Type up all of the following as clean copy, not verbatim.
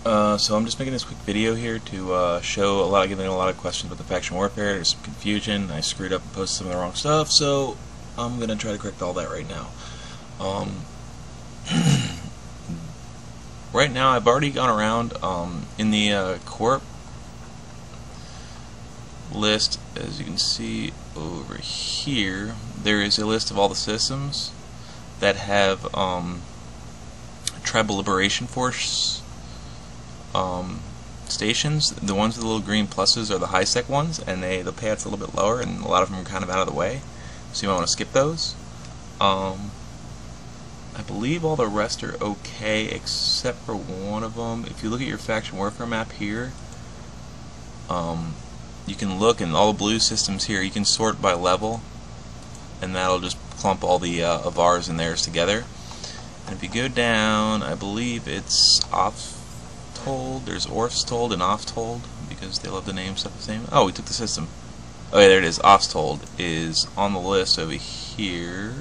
So I'm just making this quick video here to show getting a lot of questions about the faction warfare. There's some confusion. I screwed up and posted some of the wrong stuff, so I'm gonna try to correct all that right now. Right now, I've already gone around in the corp list. As you can see over here, there is a list of all the systems that have Tribal Liberation Force stations. The ones with the little green pluses are the high-sec ones, and the payouts a little bit lower, and a lot of them are kind of out of the way, so you might want to skip those. I believe all the rest are okay except for one of them. If you look at your faction warfare map here, you can look, and all the blue systems here, you can sort by level, and that'll just clump all the Avars and theirs together. And if you go down, I believe it's off-told, there's Orfstold and off-told, because they love the name stuff the same. Oh, we took the system. Oh yeah, there it is. Off-told is on the list over here.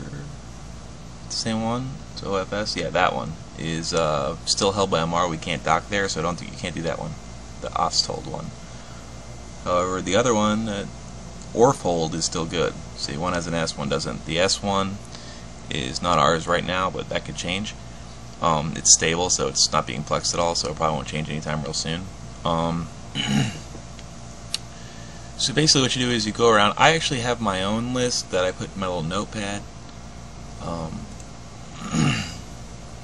The same one? It's OFS? Yeah, that one is still held by MR. We can't dock there, so I don't think you can't do that one. The off-told one. However, the other one, Orfhold, is still good. See, one has an S, one doesn't. The S one is not ours right now, but that could change. It's stable, so it's not being plexed at all, so it probably won't change anytime real soon. So basically what you do is you go around. I actually have my own list that I put in my little notepad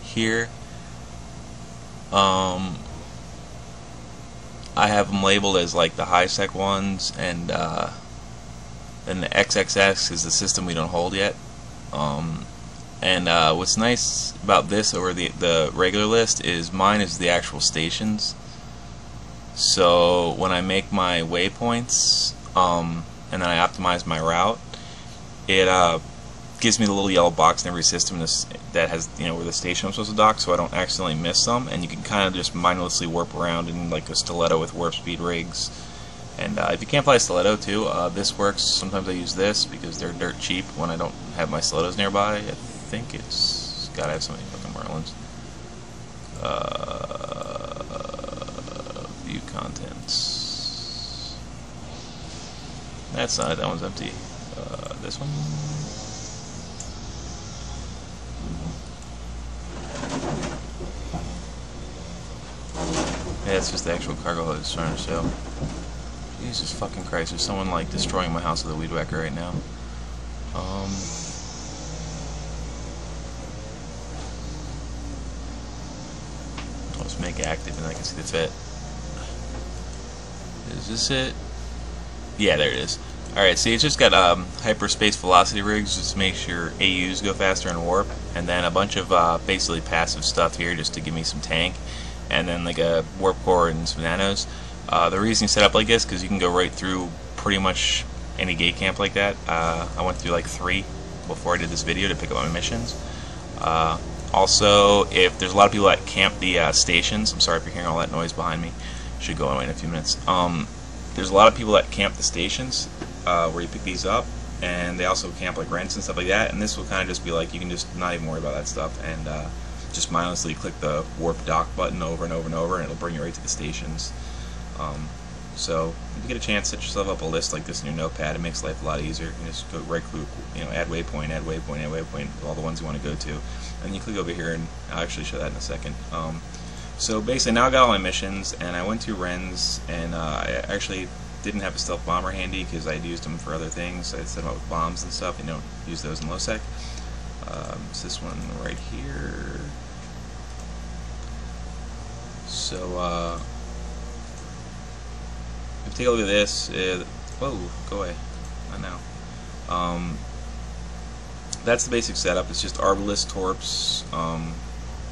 here. I have them labeled as like the high-sec ones, and then the XXX is the system we don't hold yet. What's nice about this over the regular list is mine is the actual stations. So when I make my waypoints and then I optimize my route, it gives me the little yellow box in every system that has, where the station I'm supposed to dock, so I don't accidentally miss them. And you can kind of just mindlessly warp around in like a stiletto with warp speed rigs. And if you can't fly stiletto too, this works. Sometimes I use this because they're dirt cheap when I don't have my stilettos nearby. I think it's gotta have so many fucking Merlins. View contents. That's not it. That one's empty. This one. Yeah, it's just the actual cargo I was trying to show. Jesus fucking Christ, there's someone like destroying my house with a weed whacker right now. Let's make active and I can see the fit. Is this it? Yeah, there it is. Alright, see, it's just got hyperspace velocity rigs just to make sure AUs go faster in warp, and then a bunch of basically passive stuff here just to give me some tank, and then like a warp core and some nanos. The reason you set up like this because you can go right through pretty much any gate camp like that. I went through like 3 before I did this video to pick up my missions. Also, if there's a lot of people that camp the stations, I'm sorry if you're hearing all that noise behind me. Should go away in a few minutes. There's a lot of people that camp the stations where you pick these up, and they also camp like rents and stuff like that. And this will kind of just be like you can just not even worry about that stuff and just mindlessly click the warp dock button over and over and over, and it'll bring you right to the stations. So if you get a chance, set yourself up a list like this in your notepad. It makes life a lot easier. You can just go right click, add waypoint, add waypoint, add waypoint, all the ones you want to go to, and you click over here, and I'll actually show that in a second. So basically, now I got all my missions, and I went to Ren's, and I actually didn't have a stealth bomber handy because I'd used them for other things. I set them up with bombs and stuff. You don't use those in low sec. It's this one right here. So if you take a look at this, whoa, go away, I know. That's the basic setup. It's just Arbalist Torps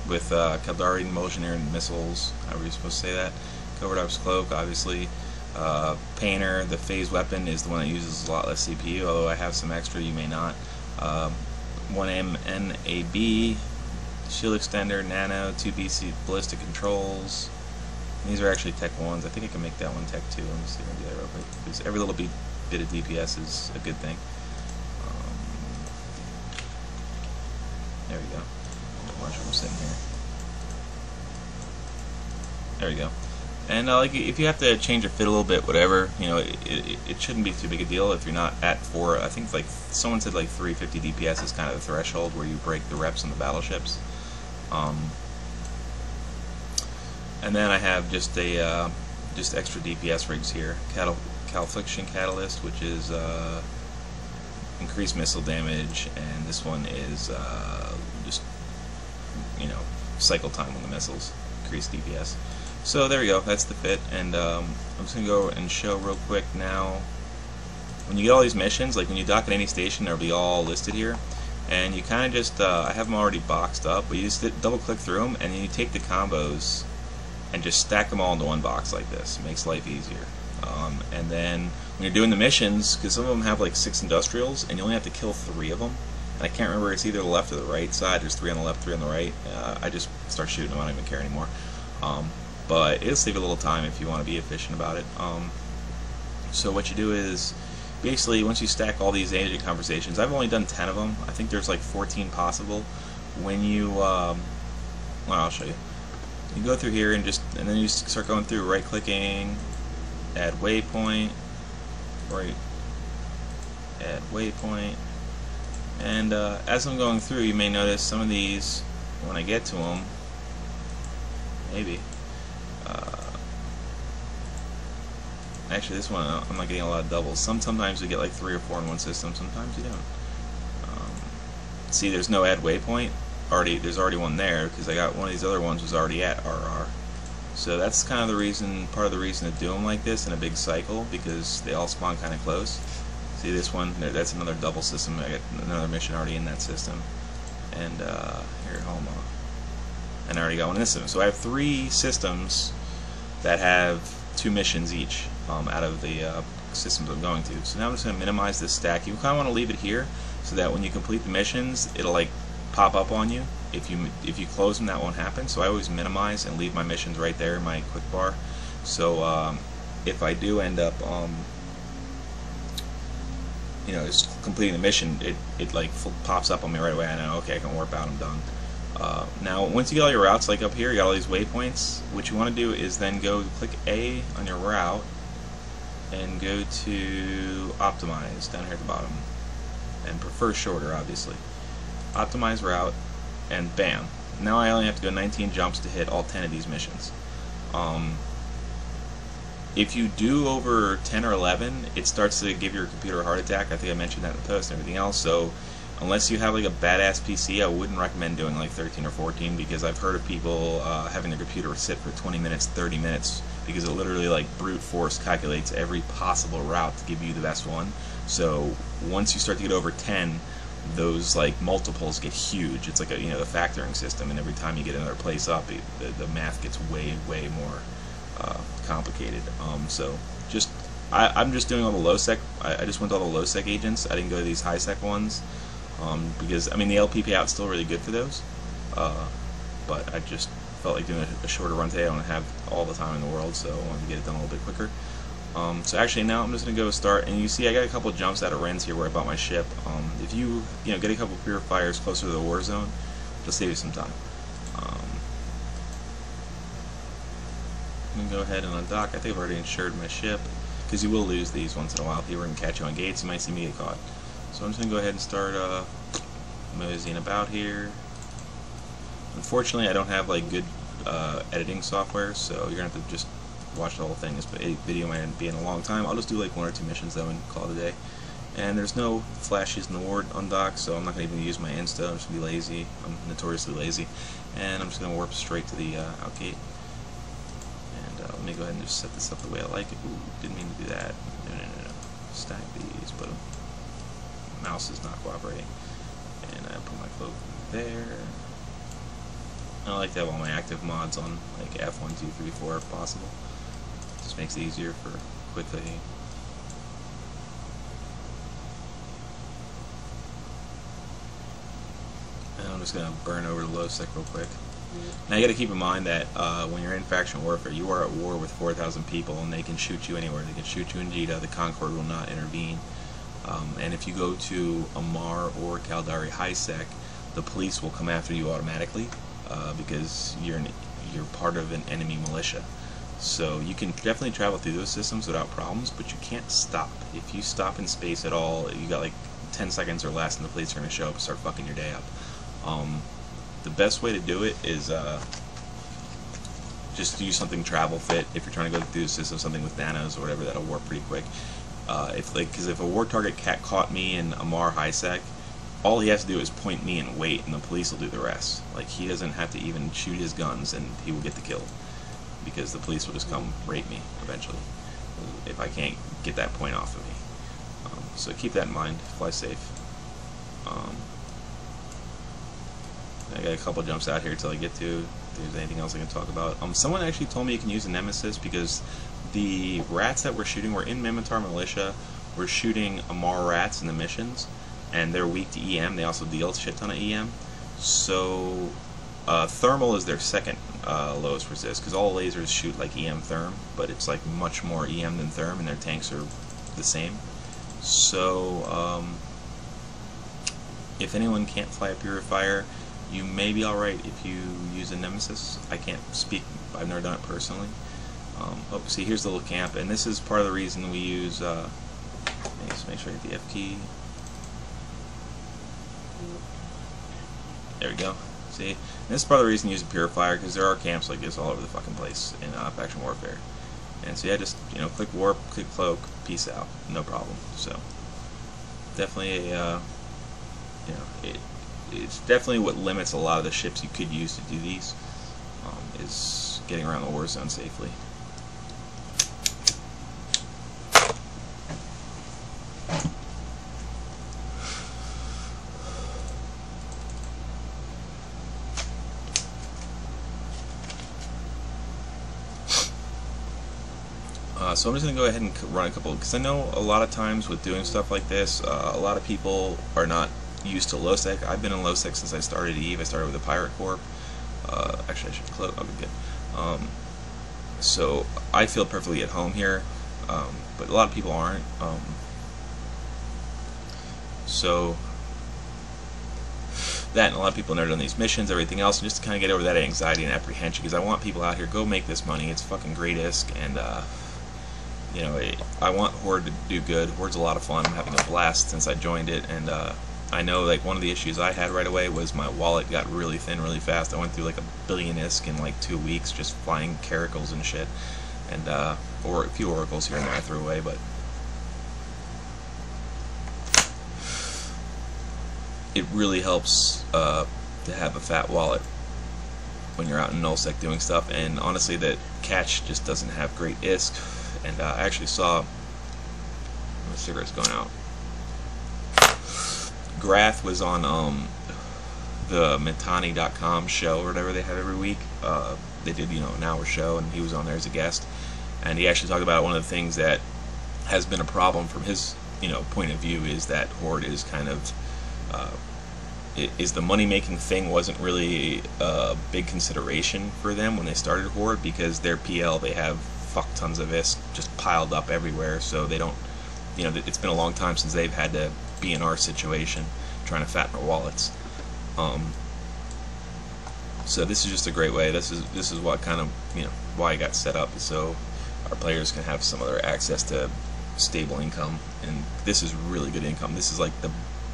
with Kaldari Motionary and missiles, however you're supposed to say that. Covert Ops Cloak, obviously. Painter, the phase weapon, is the one that uses a lot less CPU, although I have some extra, you may not. 1M NAB, shield extender, nano, 2BC ballistic controls. These are actually Tech 1s. I think I can make that one Tech 2. Let me see if I can do that real quick, because every little bit of DPS is a good thing. There we go. Watch where I'm sitting here. There you go. And like, if you have to change your fit a little bit, whatever, you know, it shouldn't be too big a deal if you're not at 4. I think like someone said like 350 DPS is kind of the threshold where you break the reps on the battleships. And then I have just a just extra DPS rigs here. Calfliction Catalyst, which is increased missile damage, and this one is just, you know, cycle time on the missiles, increased DPS. So there we go, that's the fit, and I'm just going to go and show real quick now. When you get all these missions, like when you dock at any station, they'll be all listed here, and you kind of just, I have them already boxed up, but you just double click through them, and then you take the combos and just stack them all into one box like this. It makes life easier. And then when you're doing the missions, because some of them have like 6 industrials, and you only have to kill 3 of them, and I can't remember, it's either the left or the right side. There's 3 on the left, 3 on the right. I just start shooting them, I don't even care anymore. But it'll save a little time if you want to be efficient about it. So what you do is, basically, once you stack all these agent conversations, I've only done 10 of them. I think there's like 14 possible. When you, well, I'll show you. You go through here and then you start going through, right-clicking, add waypoint, add waypoint, and as I'm going through, you may notice some of these, when I get to them, maybe. Actually, this one I'm not getting a lot of doubles. Sometimes you get like 3 or 4 in one system. Sometimes you don't. See, there's no add waypoint. There's already one there because I got one of these other ones was already at RR. So that's kind of the reason, part of the reason to do them like this in a big cycle, because they all spawn kind of close. See this one? That's another double system. I got another mission already in that system. And here, Homa. And I already got one in this system. So I have 3 systems that have 2 missions each out of the systems I'm going to. So now I'm just going to minimize this stack. You kind of want to leave it here so that when you complete the missions, it'll like pop up on you. If you close them, that won't happen. So I always minimize and leave my missions right there in my quick bar. So if I do end up you know, just completing the mission, it like pops up on me right away. I know, okay, I can warp out, I'm done. Now, once you get all your routes, like up here, you got all these waypoints. What you want to do is then go click A on your route and go to Optimize down here at the bottom, and prefer shorter, obviously. Optimize route, and bam. Now I only have to go 19 jumps to hit all 10 of these missions. If you do over 10 or 11, it starts to give your computer a heart attack. I think I mentioned that in the post and everything else. So unless you have like a badass PC, I wouldn't recommend doing like 13 or 14, because I've heard of people having their computer sit for 20 minutes, 30 minutes, because it literally like brute force calculates every possible route to give you the best one. So once you start to get over 10, those like multiples get huge. It's like a, you know, the factoring system, and every time you get another place up, the math gets way more complicated. So just I'm just doing all the low sec. I just went to all the low sec agents. I didn't go to these high sec ones because I mean the LPP out's still really good for those, but I just felt like doing a shorter run today. I don't have all the time in the world, so I wanted to get it done a little bit quicker. So actually now I'm just going to go start, and you see I got a couple of jumps out of Ren's here where I bought my ship. If you know, get a couple purifiers closer to the war zone, it'll save you some time. I'm going to go ahead and undock. I think I've already insured my ship, because you will lose these once in a while. If you were going to catch you on gates, you might see me get caught. So I'm just going to go ahead and start moseying about here. Unfortunately, I don't have like good editing software, so you're going to have to just watch the whole thing. This video might be in a long time. I'll just do like 1 or 2 missions though and call it a day. And there's no flashes in the ward undocked, so I'm not going to even use my insta. I'm just going to be lazy. I'm notoriously lazy. And I'm just going to warp straight to the outgate. And let me go ahead and just set this up the way I like it. Ooh, didn't mean to do that. No. Stack these, but the mouse is not cooperating. And I put my cloak there. I like to have all my active mods on like F1, 2, 3, 4 if possible. Just makes it easier for quick clicking. And I'm just going to burn over the low sec real quick. Now you got to keep in mind that when you're in faction warfare, you are at war with 4,000 people, and they can shoot you anywhere. They can shoot you in Jeddah. The Concord will not intervene. And if you go to Amar or Caldari high sec, the police will come after you automatically because you're part of an enemy militia. So you can definitely travel through those systems without problems, but you can't stop. If you stop in space at all, you got like 10 seconds or less and the police are going to show up and start fucking your day up. The best way to do it is just use something travel fit. If you're trying to go through the system, something with nanos or whatever, that'll warp pretty quick. Because if a war target caught me in Amar high sec, all he has to do is point me and wait, and the police will do the rest. Like, he doesn't have to even shoot his guns, and he will get the kill, because the police will just come rape me eventually if I can't get that point off of me. So keep that in mind. Fly safe. I got a couple jumps out here until I get to if there's anything else I can talk about. Someone actually told me you can use a nemesis because the rats that we're shooting were in minmatar militia. We're shooting Amar rats in the missions, and they're weak to EM. They also deal a shit ton of EM. So thermal is their second lowest resist, because all lasers shoot like EM therm, but it's like much more EM than therm, and their tanks are the same. So if anyone can't fly a purifier, you may be alright if you use a nemesis. I can't speak, I've never done it personally. Oh, see, here's the little camp, and this is part of the reason we use, just make sure I hit the F key. There we go. See? And this is part of the reason you use a purifier, because there are camps like this all over the fucking place in faction warfare. And so yeah, just, click warp, click cloak, peace out, no problem. So definitely a, it's definitely what limits a lot of the ships you could use to do these, is getting around the war zone safely. So I'm just going to go ahead and run a couple, because I know a lot of times with doing stuff like this, a lot of people are not used to low sec. I've been in low sec since I started EVE. I started with the Pirate Corps. Actually, I should close. I'll be good. So I feel perfectly at home here, but a lot of people aren't. So that, and a lot of people have never done these missions, everything else, and just to kind of get over that anxiety and apprehension, because I want people out here, go make this money. It's fucking great ISK, and I want Horde to do good. Horde's a lot of fun. I'm having a blast since I joined it, and I know like one of the issues I had right away was my wallet got really thin really fast. I went through like 1 billion ISK in like 2 weeks just flying caracals and shit, and or a few oracles here and there I threw away, but it really helps to have a fat wallet when you're out in nullsec doing stuff. And honestly, that catch just doesn't have great ISK. And I actually saw, my cigarette's going out, Grath was on the Mitani.com show or whatever they have every week. They did, an hour show, and he was on there as a guest, and he actually talked about one of the things that has been a problem from his point of view is that Horde is kind of is the money-making thing wasn't really a big consideration for them when they started Horde, because their PL, they have fuck tons of ISK just piled up everywhere, so they don't, it's been a long time since they've had to be in our situation trying to fatten our wallets. So this is just a great way. This is what kind of, why I got set up, so our players can have some other access to stable income, and this is really good income. This is like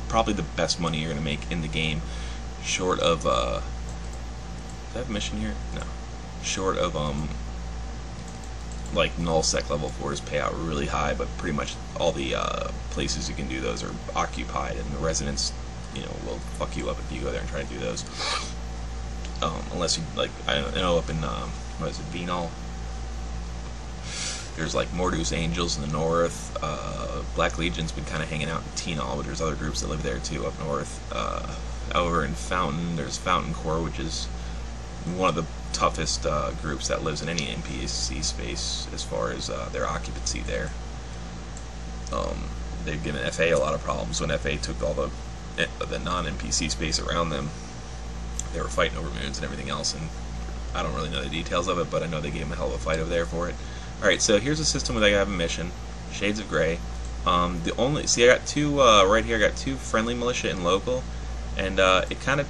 probably the best money you're gonna make in the game, short of do I have a mission here? No. Short of like nullsec level 4s pay out really high, but pretty much all the places you can do those are occupied, and the residents, will fuck you up if you go there and try to do those. Unless you, like, I know up in what is it, Venal, there's like Mordu's Angels in the north. Black Legion's been kind of hanging out in Tinal, but there's other groups that live there too up north. Over in Fountain, there's Fountain Corps, which is one of the toughest groups that lives in any NPC space as far as their occupancy there. They've given FA a lot of problems. When FA took all the non-NPC space around them, they were fighting over moons and everything else, and I don't really know the details of it, but I know they gave them a hell of a fight over there for it. Alright, so here's a system where they have a mission, Shades of Grey. I got two, right here, I got 2 friendly militia and local, and it kind of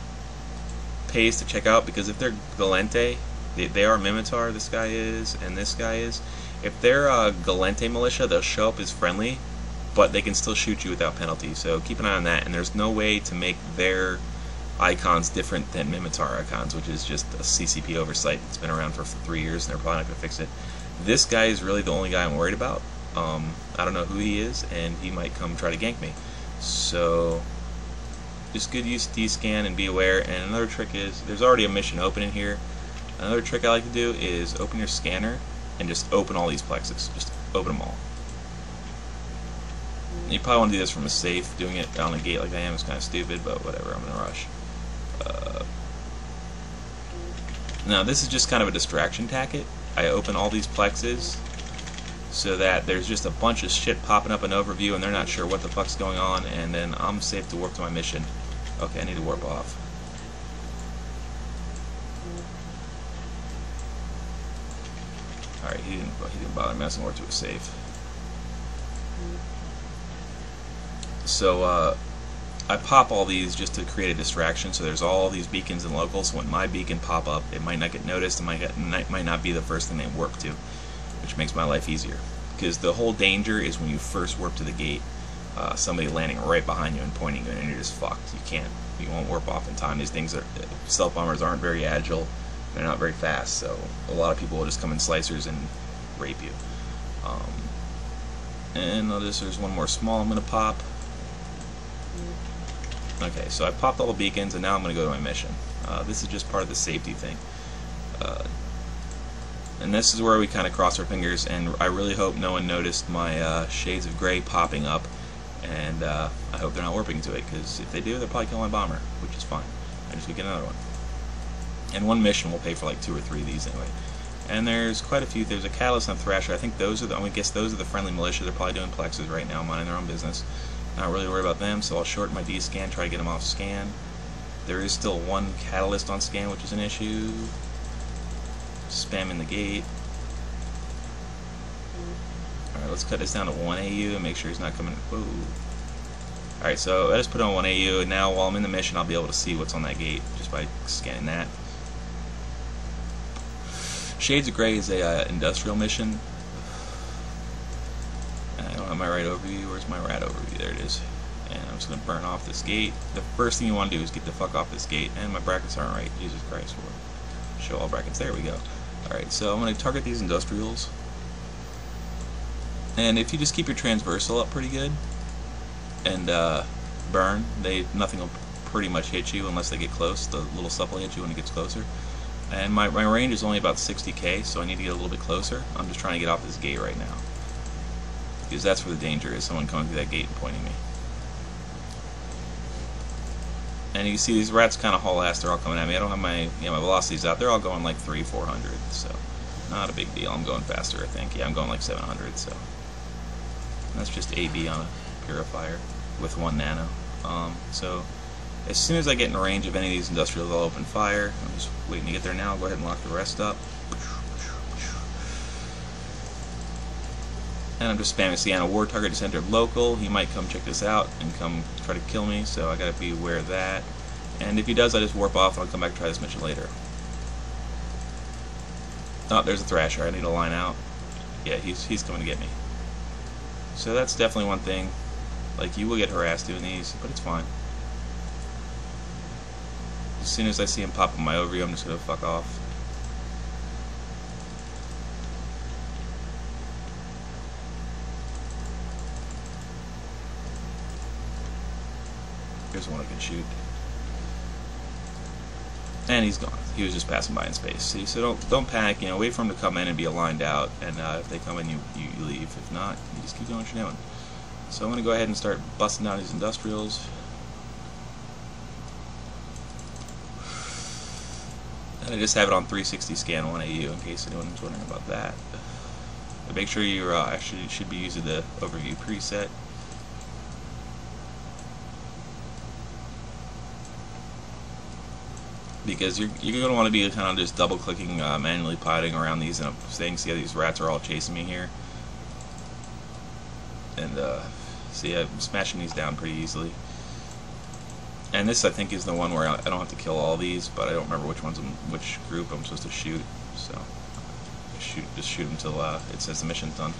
pays to check out, because if they're Galente, They are minmatar, this guy is, and this guy is. If they're Galente militia, they'll show up as friendly, but they can still shoot you without penalty, so keep an eye on that. And there's no way to make their icons different than minmatar icons, which is just a CCP oversight. It's been around for 3 years, and they're probably not going to fix it. This guy is really the only guy I'm worried about. I don't know who he is, and he might come try to gank me. So just good use D-scan and be aware. And another trick is, there's already a mission open in here. Another trick I like to do is open your scanner and just open all these plexes. Just open them all. You probably want to do this from a safe. Doing it on a gate like I am is kind of stupid, but whatever, I'm in a rush. Now this is just kind of a distraction tactic. I open all these plexes so that there's just a bunch of shit popping up in overview and they're not sure what the fuck's going on, and then I'm safe to warp to my mission. Okay, I need to warp off. Alright, he didn't bother messing with to a safe. So I pop all these just to create a distraction. So there's all these beacons and locals. So when my beacon pop up, it might not get noticed. It might not be the first thing they warp to, which makes my life easier. Because the whole danger is when you first warp to the gate, somebody landing right behind you and pointing you, and you're just fucked. You won't warp off in time. These things are, stealth bombers aren't very agile. They're not very fast. So a lot of people will just come in slicers and rape you. And notice there's one more small I'm gonna pop. Okay, so I popped all the beacons, and now I'm going to go to my mission. This is just part of the safety thing. And this is where we kind of cross our fingers, and I really hope no one noticed my shades of gray popping up, and I hope they're not warping to it, because if they do, they'll probably kill my bomber, which is fine. I just go get another one. And one mission will pay for like 2 or 3 of these anyway. And there's quite a few. There's a Catalyst and a Thrasher. I think those are the, I'm going to guess those are the friendly militia. They're probably doing plexes right now, minding their own business. Not really worried about them, so I'll shorten my D-scan, try to get them off scan. There is still one Catalyst on scan, which is an issue. Spamming the gate. Alright, let's cut this down to 1 AU and make sure he's not coming. Whoa. Alright, so I just put on 1 AU, and now while I'm in the mission, I'll be able to see what's on that gate just by scanning that. Shades of Grey is a industrial mission. I don't have my right overview. Where's my rat overview? There it is. And I'm just going to burn off this gate. The first thing you want to do is get the fuck off this gate. And my brackets aren't right. Jesus Christ. Show all brackets. There we go. Alright, so I'm going to target these industrials. And if you just keep your transversal up pretty good and burn, nothing will pretty much hit you unless they get close. The little stuff will hit you when it gets closer. And my range is only about 60k, so I need to get a little bit closer. I'm just trying to get off this gate right now, because that's where the danger is, someone coming through that gate and pointing me. And you see these rats kind of haul ass, they're all coming at me. I don't have my velocities out, they're all going like 300-400, so not a big deal. I'm going faster, I think. Yeah, I'm going like 700, so that's just AB on a purifier with 1 nano. So as soon as I get in range of any of these industrials, I'll open fire. I'm just waiting to get there now. I'll go ahead and lock the rest up. And I'm just spamming Sienna War target to center of local. He might come check this out and come try to kill me, so I gotta be aware of that. And if he does, I just warp off and I'll come back and try this mission later. Oh, there's a Thrasher. I need to line out. Yeah, he's coming to get me. So that's definitely one thing. Like, you will get harassed doing these, but it's fine. As soon as I see him pop in my overview, I'm just gonna fuck off. Here's one I can shoot. And he's gone. He was just passing by in space. See, so don't panic. You know, wait for him to come in and be aligned out. And if they come in, you leave. If not, you just keep doing what you're doing. So I'm gonna go ahead and start busting down these industrials. And I just have it on 360 scan 1 AU in case anyone's wondering about that. But make sure you actually should be using the overview preset. Because you're going to want to be kind of just double clicking, manually piloting around these things. See how these rats are all chasing me here? And see, I'm smashing these down pretty easily. And this, I think, is the one where I don't have to kill all these, but I don't remember which group I'm supposed to shoot. So just shoot until it says the mission's done.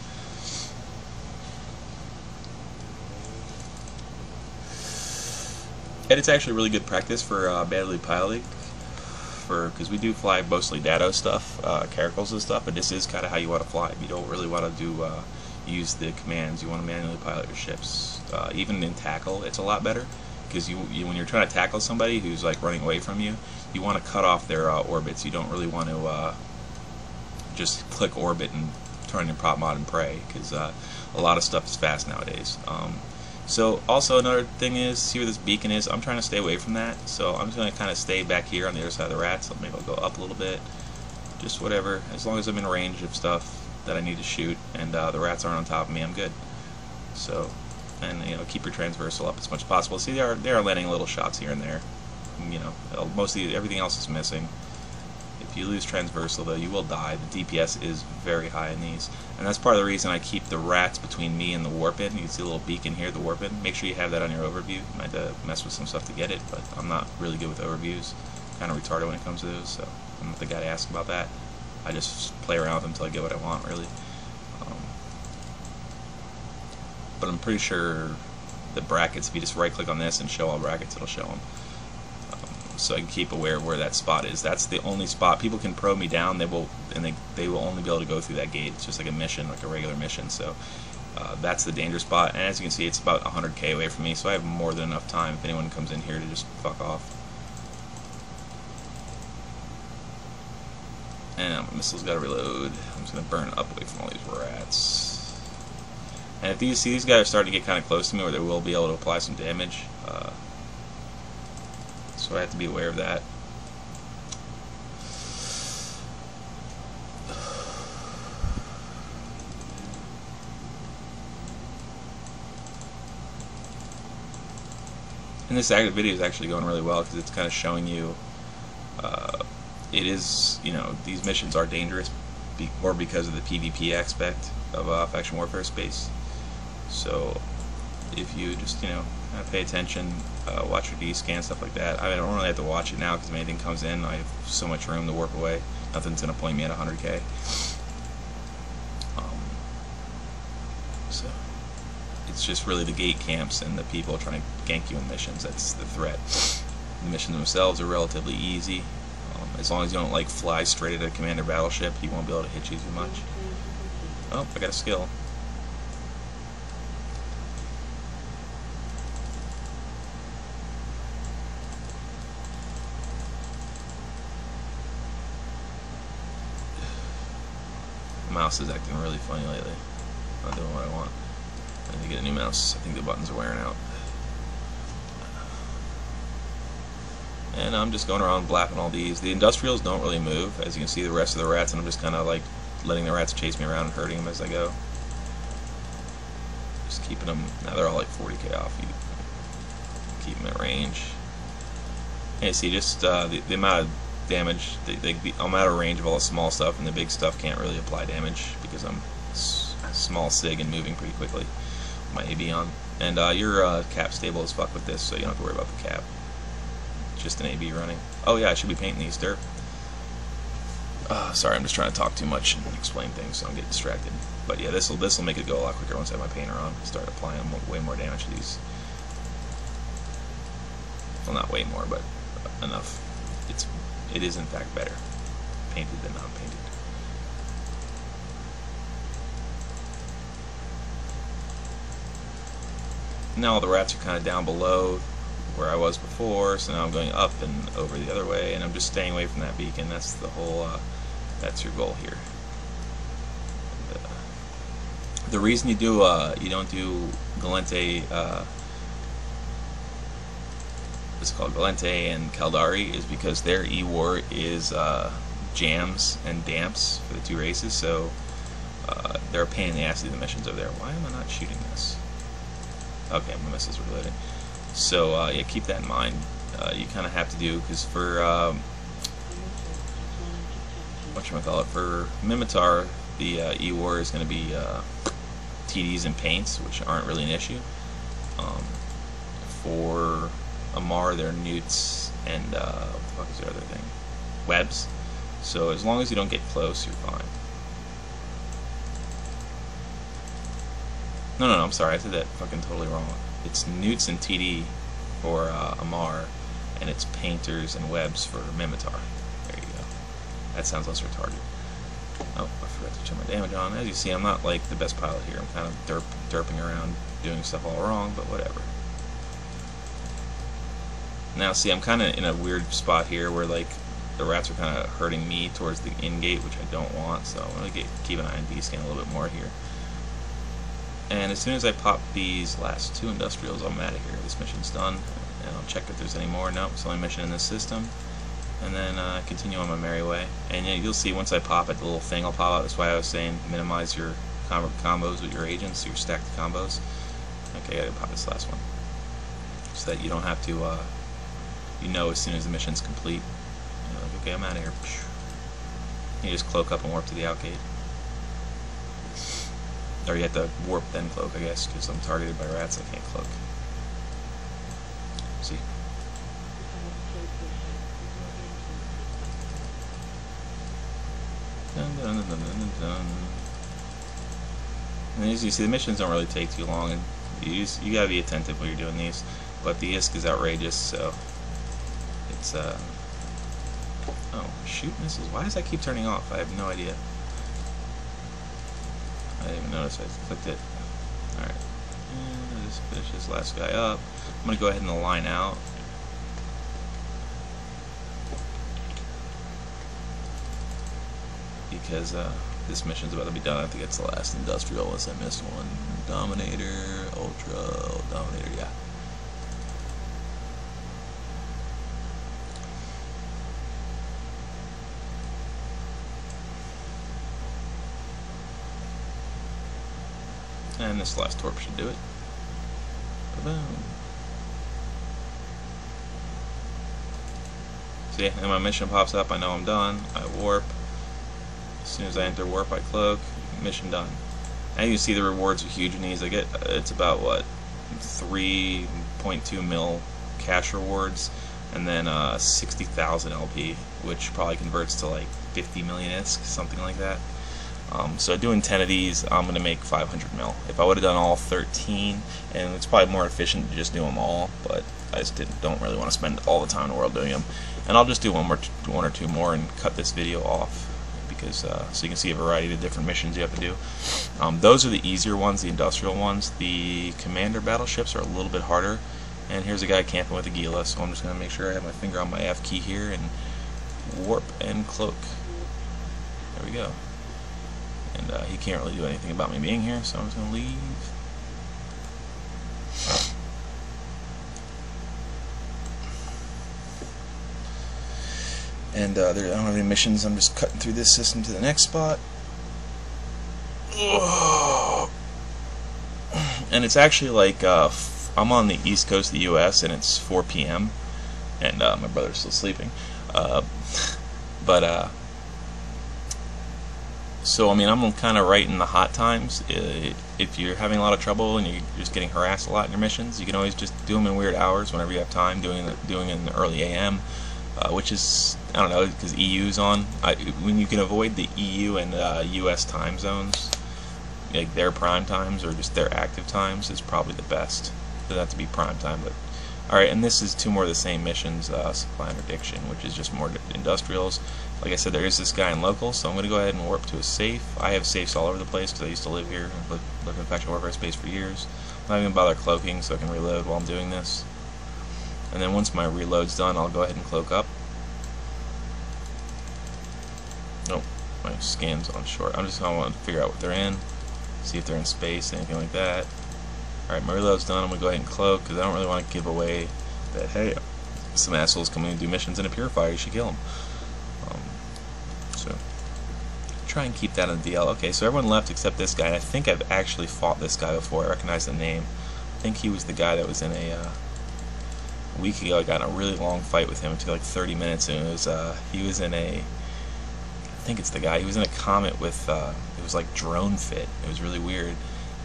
And it's actually really good practice for badly piloting, because we do fly mostly dado stuff, caracals and stuff, but this is kind of how you want to fly. You don't really want to do use the commands. You want to manually pilot your ships. Even in tackle, it's a lot better, because when you're trying to tackle somebody who's like running away from you, you want to cut off their orbits. You don't really want to just click orbit and turn your prop mod and pray, because a lot of stuff is fast nowadays. So also another thing is, see where this beacon is? I'm trying to stay away from that, so I'm just going to kind of stay back here on the other side of the rats. Maybe I'll go up a little bit, just whatever, as long as I'm in range of stuff that I need to shoot and the rats aren't on top of me, I'm good. So, and keep your transversal up as much as possible. See, they are landing little shots here and there. Mostly everything else is missing. If you lose transversal, though, you will die. The DPS is very high in these, and that's part of the reason I keep the rats between me and the warp in. You can see a little beacon here, the warp in. Make sure you have that on your overview. You might have to mess with some stuff to get it, but I'm not really good with overviews. Kind of retarded when it comes to those, so I'm not the guy to ask about that. I just play around with them until I get what I want, really. But I'm pretty sure the brackets, if you just right-click on this and show all brackets, it'll show them. So I can keep aware of where that spot is. That's the only spot. People can probe me down. They will only be able to go through that gate. It's just like a mission, like a regular mission. So that's the danger spot. And as you can see, it's about 100k away from me. So I have more than enough time if anyone comes in here to just fuck off. And my missile's got to reload. I'm just gonna burn up away from all these rats. And if these guys are starting to get kind of close to me, where they will be able to apply some damage. So I have to be aware of that. And this video is actually going really well, because it's kind of showing you it is, these missions are dangerous more because of the PvP aspect of faction warfare space. So if you just pay attention, watch your D-scan, stuff like that. I don't really have to watch it now, because if anything comes in, I have so much room to warp away. Nothing's going to point me at 100k. So it's just really the gate camps and the people trying to gank you in missions. That's the threat. The missions themselves are relatively easy. As long as you don't fly straight at a commander battleship, he won't be able to hit you too much. Oh, I got a skill. The mouse is acting really funny lately. Not doing what I want. I need to get a new mouse. I think the buttons are wearing out. And I'm just going around blapping all these. The industrials don't really move, as you can see the rest of the rats, and I'm just kind of letting the rats chase me around and hurting them as I go. Just keeping them. Now they're all 40k off. You keep them at range. And you see just the amount of damage. I'm out of range of all the small stuff, and the big stuff can't really apply damage because I'm small sig and moving pretty quickly. My AB on. And your cap stable as fuck with this, so you don't have to worry about the cap. Just an AB running. Oh yeah, I should be painting these dirt. Sorry, I'm just trying to talk too much and explain things, so I'm getting distracted. But yeah, this will make it go a lot quicker once I have my painter on. Start applying way more damage to these. Well, not way more, but enough. It is in fact better painted than non-painted. Now all the rats are kind of down below where I was before, so now I'm going up and over the other way, and I'm just staying away from that beacon. That's the whole, that's your goal here. And, the reason you don't do Galente, it's called Galente and Caldari, is because their E-War is jams and damps for the two races, so they're a pain in the ass to do the missions over there. Why am I not shooting this? Okay, my missiles are reloading. So yeah, keep that in mind. You kind of have to do, because for whatchamacallit, for minmatar, the E-War is going to be TDs and paints, which aren't really an issue. For Amar, they're newts and what the fuck is the other thing? Webs. So as long as you don't get close, you're fine. No, I'm sorry, I said that fucking totally wrong. It's newts and TD for Amar, and it's painters and webs for minmatar. There you go. That sounds less retarded. Oh, I forgot to check my damage on. As you see, I'm not like the best pilot here. I'm kind of derping around, doing stuff all wrong, but whatever. Now, see, I'm kind of in a weird spot here where like the rats are kind of hurting me towards the in-gate, which I don't want, so I'm going to keep an eye on D-scan a little bit more here. And as soon as I pop these last 2 industrials, I'm out of here. This mission's done, and I'll check if there's any more. Nope, it's the only mission in this system. And then continue on my merry way. And you'll see once I pop it, the little thing will pop out. That's why I was saying minimize your combos with your agents, your stacked combos. Okay, I gotta pop this last one, so that you don't have to, you know, as soon as the mission's complete. You're like, okay, I'm out of here. You just cloak up and warp to the outgate. Or you have to warp then cloak, I guess, because I'm targeted by rats. I can't cloak. See. Dun, dun, dun, dun, dun, dun. And as you see, the missions don't really take too long, and you gotta be attentive when you're doing these. But the ISK is outrageous, so it's oh shoot missiles. Why does that keep turning off? I have no idea. I didn't even notice I clicked it. Alright. And I'll just finish this last guy up. I'm gonna go ahead and line out. Because this mission's about to be done. I think it's the last industrial unless I missed one. Dominator, Ultra, Dominator, yeah. And this last torp should do it. Boom. See, and my mission pops up. I know I'm done. I warp. As soon as I enter warp, I cloak. Mission done. And you see the rewards are huge in these. I get it's about what 3.2 mil cash rewards, and then 60,000 LP, which probably converts to like 50 million ISK, something like that. So doing 10 of these, I'm going to make 500 mil. If I would have done all 13, and it's probably more efficient to just do them all, but I just don't really want to spend all the time in the world doing them. And I'll just do one or two more and cut this video off, because so you can see a variety of different missions you have to do. Those are the easier ones, the industrial ones. The commander battleships are a little bit harder. And here's a guy camping with a Gila, so I'm just going to make sure I have my finger on my F key here and warp and cloak. There we go. And he can't really do anything about me being here, so I'm just going to leave. And I don't have any missions. I'm just cutting through this system to the next spot. And it's actually like I'm on the east coast of the U.S. and it's 4 p.m. and my brother's still sleeping. So I mean, I'm kind of right in the hot times. If you're having a lot of trouble and you're just getting harassed a lot in your missions, you can always just do them in weird hours whenever you have time. Doing in the early AM, which is, I don't know, because EU's on. When you can avoid the EU and US time zones, like their prime times or just their active times, is probably the best. It doesn't have to be prime time, but alright. And this is 2 more of the same missions: supply interdiction, which is just more industrials. Like I said, there is this guy in local, so I'm going to go ahead and warp to a safe. I have safes all over the place because I used to live here and live in Faction Warfare space for years. I'm not even going to bother cloaking, so I can reload while I'm doing this. And then once my reload's done, I'll go ahead and cloak up. Nope, my scan's on short. I'm just going to want to figure out what they're in, see if they're in space, anything like that. Alright, my reload's done. I'm going to go ahead and cloak because I don't really want to give away that, hey, some assholes coming to do missions in a purifier, you should kill them. So try and keep that on the DL. Okay, so everyone left except this guy. And I think I've actually fought this guy before. I recognize the name. I think he was the guy that was in a week ago. I got in a really long fight with him. It took like 30 minutes, and it was he was in a, I think it's the guy. He was in a comet with it was like drone fit. It was really weird,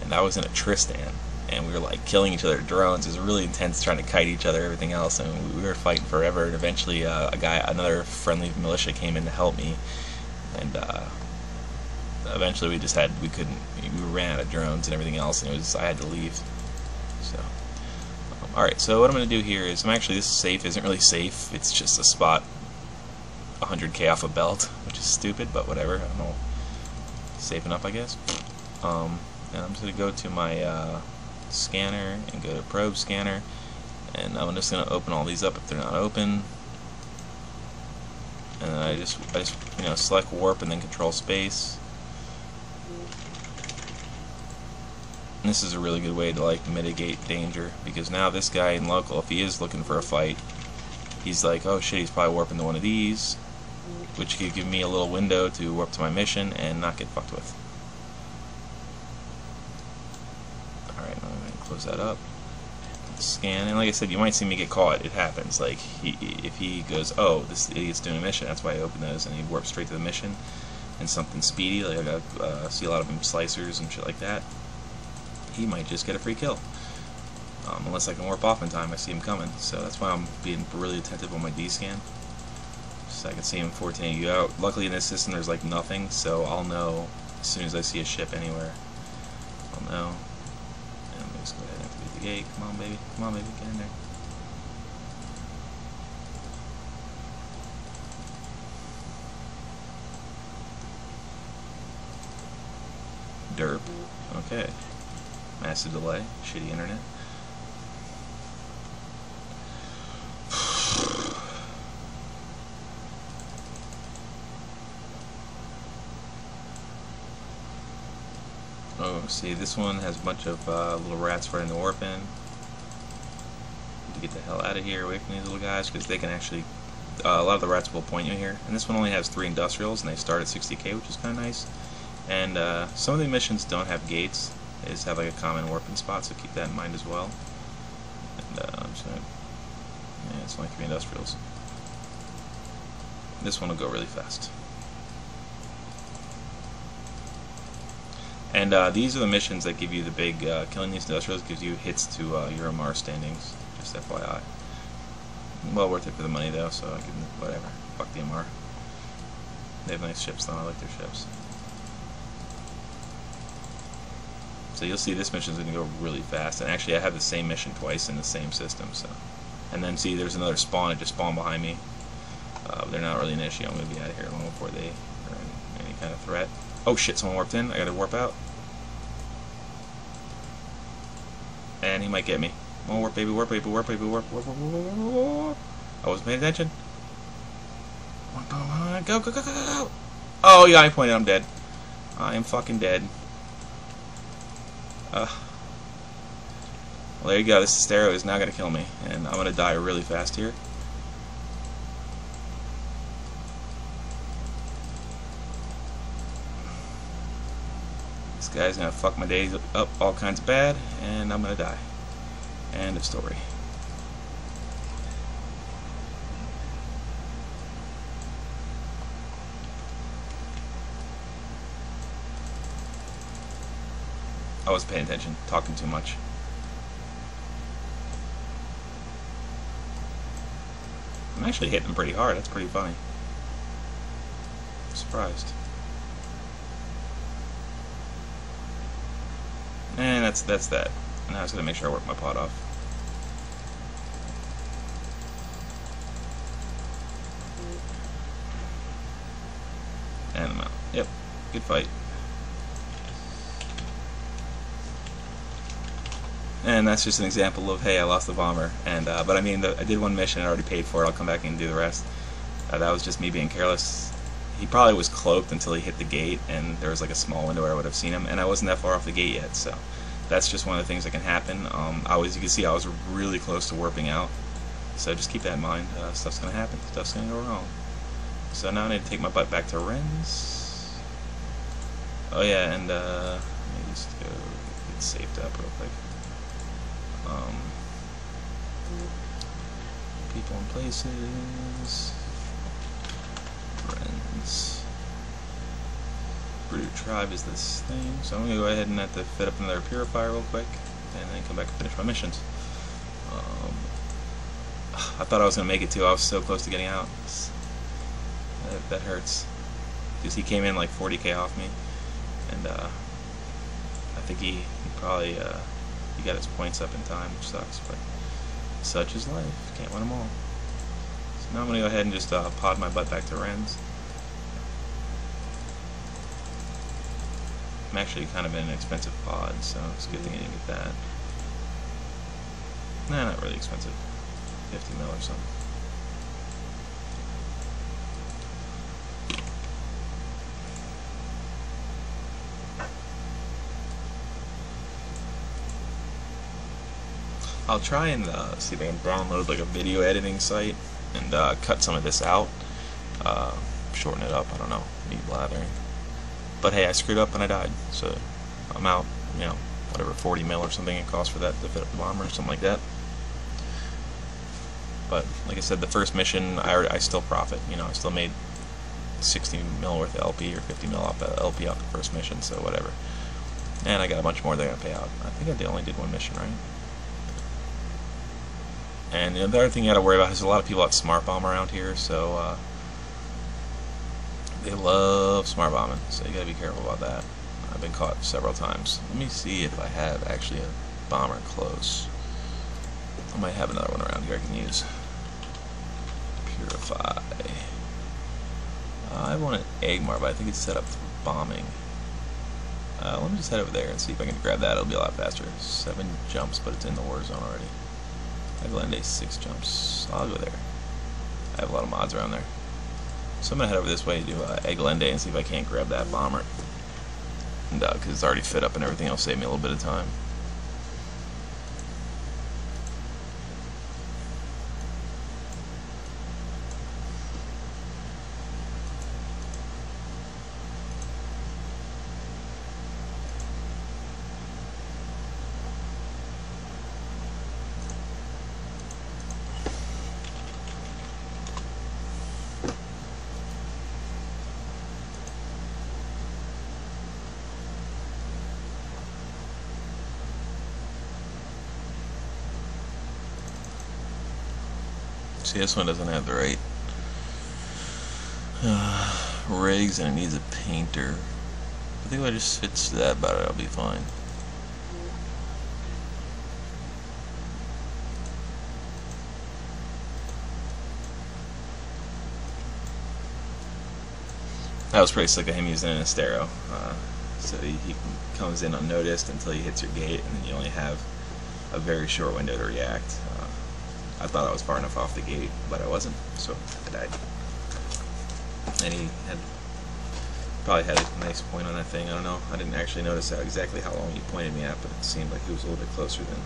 and I was in a Tristan. and we were like killing each other with drones. It was really intense trying to kite each other, everything else, and we were fighting forever. And eventually, another friendly militia came in to help me, and eventually we ran out of drones and everything else, and I had to leave. So, all right. So what I'm going to do here is this safe isn't really safe. It's just a spot 100k off a belt, which is stupid, but whatever. I don't know. Safe enough, I guess. And I'm just going to go to my scanner and go to probe scanner, and I'm just going to open all these up if they're not open, and then I just select warp and then control space. And this is a really good way to like mitigate danger, because now this guy in local, if he is looking for a fight, he's like, oh shit, he's probably warping to one of these, which could give me a little window to warp to my mission and not get fucked with. Alright, I'm going to close that up. Scan, and like I said, you might see me get caught. It happens. Like, if he goes, oh, this idiot's doing a mission, that's why I open those, and he warps straight to the mission, and something speedy, like I see a lot of them slicers and shit like that, he might just get a free kill. Unless I can warp off in time, I see him coming. So that's why I'm being really attentive on my D-scan, so I can see him 1480 out. Luckily in this system there's like nothing, so I'll know as soon as I see a ship anywhere. I'll know. And let me just go ahead and activate the gate. Come on, baby. Come on, baby. Get in there. Derp. Okay. Massive delay. Shitty internet. Oh, see, this one has a bunch of little rats running the warp in. To get the hell out of here, away from these little guys, because they can actually, a lot of the rats will point you here. And this one only has 3 industrials, and they start at 60k, which is kind of nice. And some of the missions don't have gates; they just have like a common warping spot, so keep that in mind as well. And I'm just gonna, yeah, it's only 3 industrials. This one will go really fast. And these are the missions that give you the big, killing these industrials gives you hits to your MR standings, just FYI. Well worth it for the money though, so I can, whatever, fuck the MR. They have nice ships though, I like their ships. So you'll see this mission is going to go really fast, and actually I have the same mission twice in the same system, so. And then see there's another spawn, it just spawned behind me. They're not really an issue, I'm going to be out of here long before they are any kind of threat. Oh shit, someone warped in, I gotta warp out. And he might get me. Oh, warp baby, warp baby, warp baby, warp, warp, warp, warp, warp, warp. I wasn't paying attention. Go, go, go, go, go. Oh, yeah, I pointed, I'm dead. I am fucking dead. Well, there you go, this stereo is now gonna kill me, and I'm gonna die really fast here. This guy's gonna fuck my days up all kinds of bad, and I'm gonna die. End of story. I wasn't paying attention, talking too much. I'm actually hitting them pretty hard, that's pretty funny. I'm surprised. And that's that. Now I was gonna make sure I work my pod off. And I'm out. Yep, good fight. And that's just an example of, hey, I lost the bomber. And but I mean, I did one mission, I already paid for it. I'll come back and do the rest. That was just me being careless. He probably was cloaked until he hit the gate, and there was like a small window where I would have seen him, and I wasn't that far off the gate yet, so that's just one of the things that can happen. You can see I was really close to warping out, so just keep that in mind. Stuff's gonna happen, stuff's gonna go wrong. So now I need to take my butt back to Ren's. Oh yeah, and let me just go get saved up real quick. People and places. Friends. Brute tribe is this thing, so I'm gonna go ahead and have to fit up another purifier real quick. and then come back and finish my missions. I thought I was going to make it too. I was so close to getting out. That hurts. Because he came in like 40k off me, and I think he probably he got his points up in time, which sucks, but such is life. Can't win them all. So now I'm going to go ahead and just pod my butt back to Ren's. I'm actually kind of in an expensive pod, so it's a good thing I didn't get that. Nah, not really expensive. 50 mil or something. I'll try and see if I can download like a video editing site and cut some of this out, shorten it up. I don't know, me blathering. But hey, I screwed up and I died, so I'm out. You know, whatever 40 mil or something it costs for that to fit up the bomber or something like that. But like I said, the first mission I still profit. You know, I still made 60 mil worth of LP or 50 mil off of LP off the first mission, so whatever. And I got a bunch more they're gonna pay out. I think I only did one mission, right? And the other thing you gotta worry about is a lot of people at smart bomb around here, so they love smart bombing, so you gotta be careful about that. I've been caught several times. Let me see if I have actually a bomber close. I might have another one around here I can use. Purify. I want an Agmar, but I think it's set up for bombing. Let me just head over there and see if I can grab that. It'll be a lot faster. 7 jumps, but it's in the war zone already. Eglende 6 jumps. I'll go there. I have a lot of mods around there. So I'm going to head over this way to Eglende and see if I can't grab that bomber. And because it's already fit up and everything, it'll save me a little bit of time. See, this one doesn't have the right rigs, and it needs a painter. I think if I just switch to that about it, I'll be fine. That was pretty slick of him using an Astero. So he comes in unnoticed until he hits your gate, and then you only have a very short window to react. I thought I was far enough off the gate, but I wasn't, so I died. And he probably had a nice point on that thing. I don't know. I didn't actually notice exactly how long he pointed me at, but it seemed like he was a little bit closer than.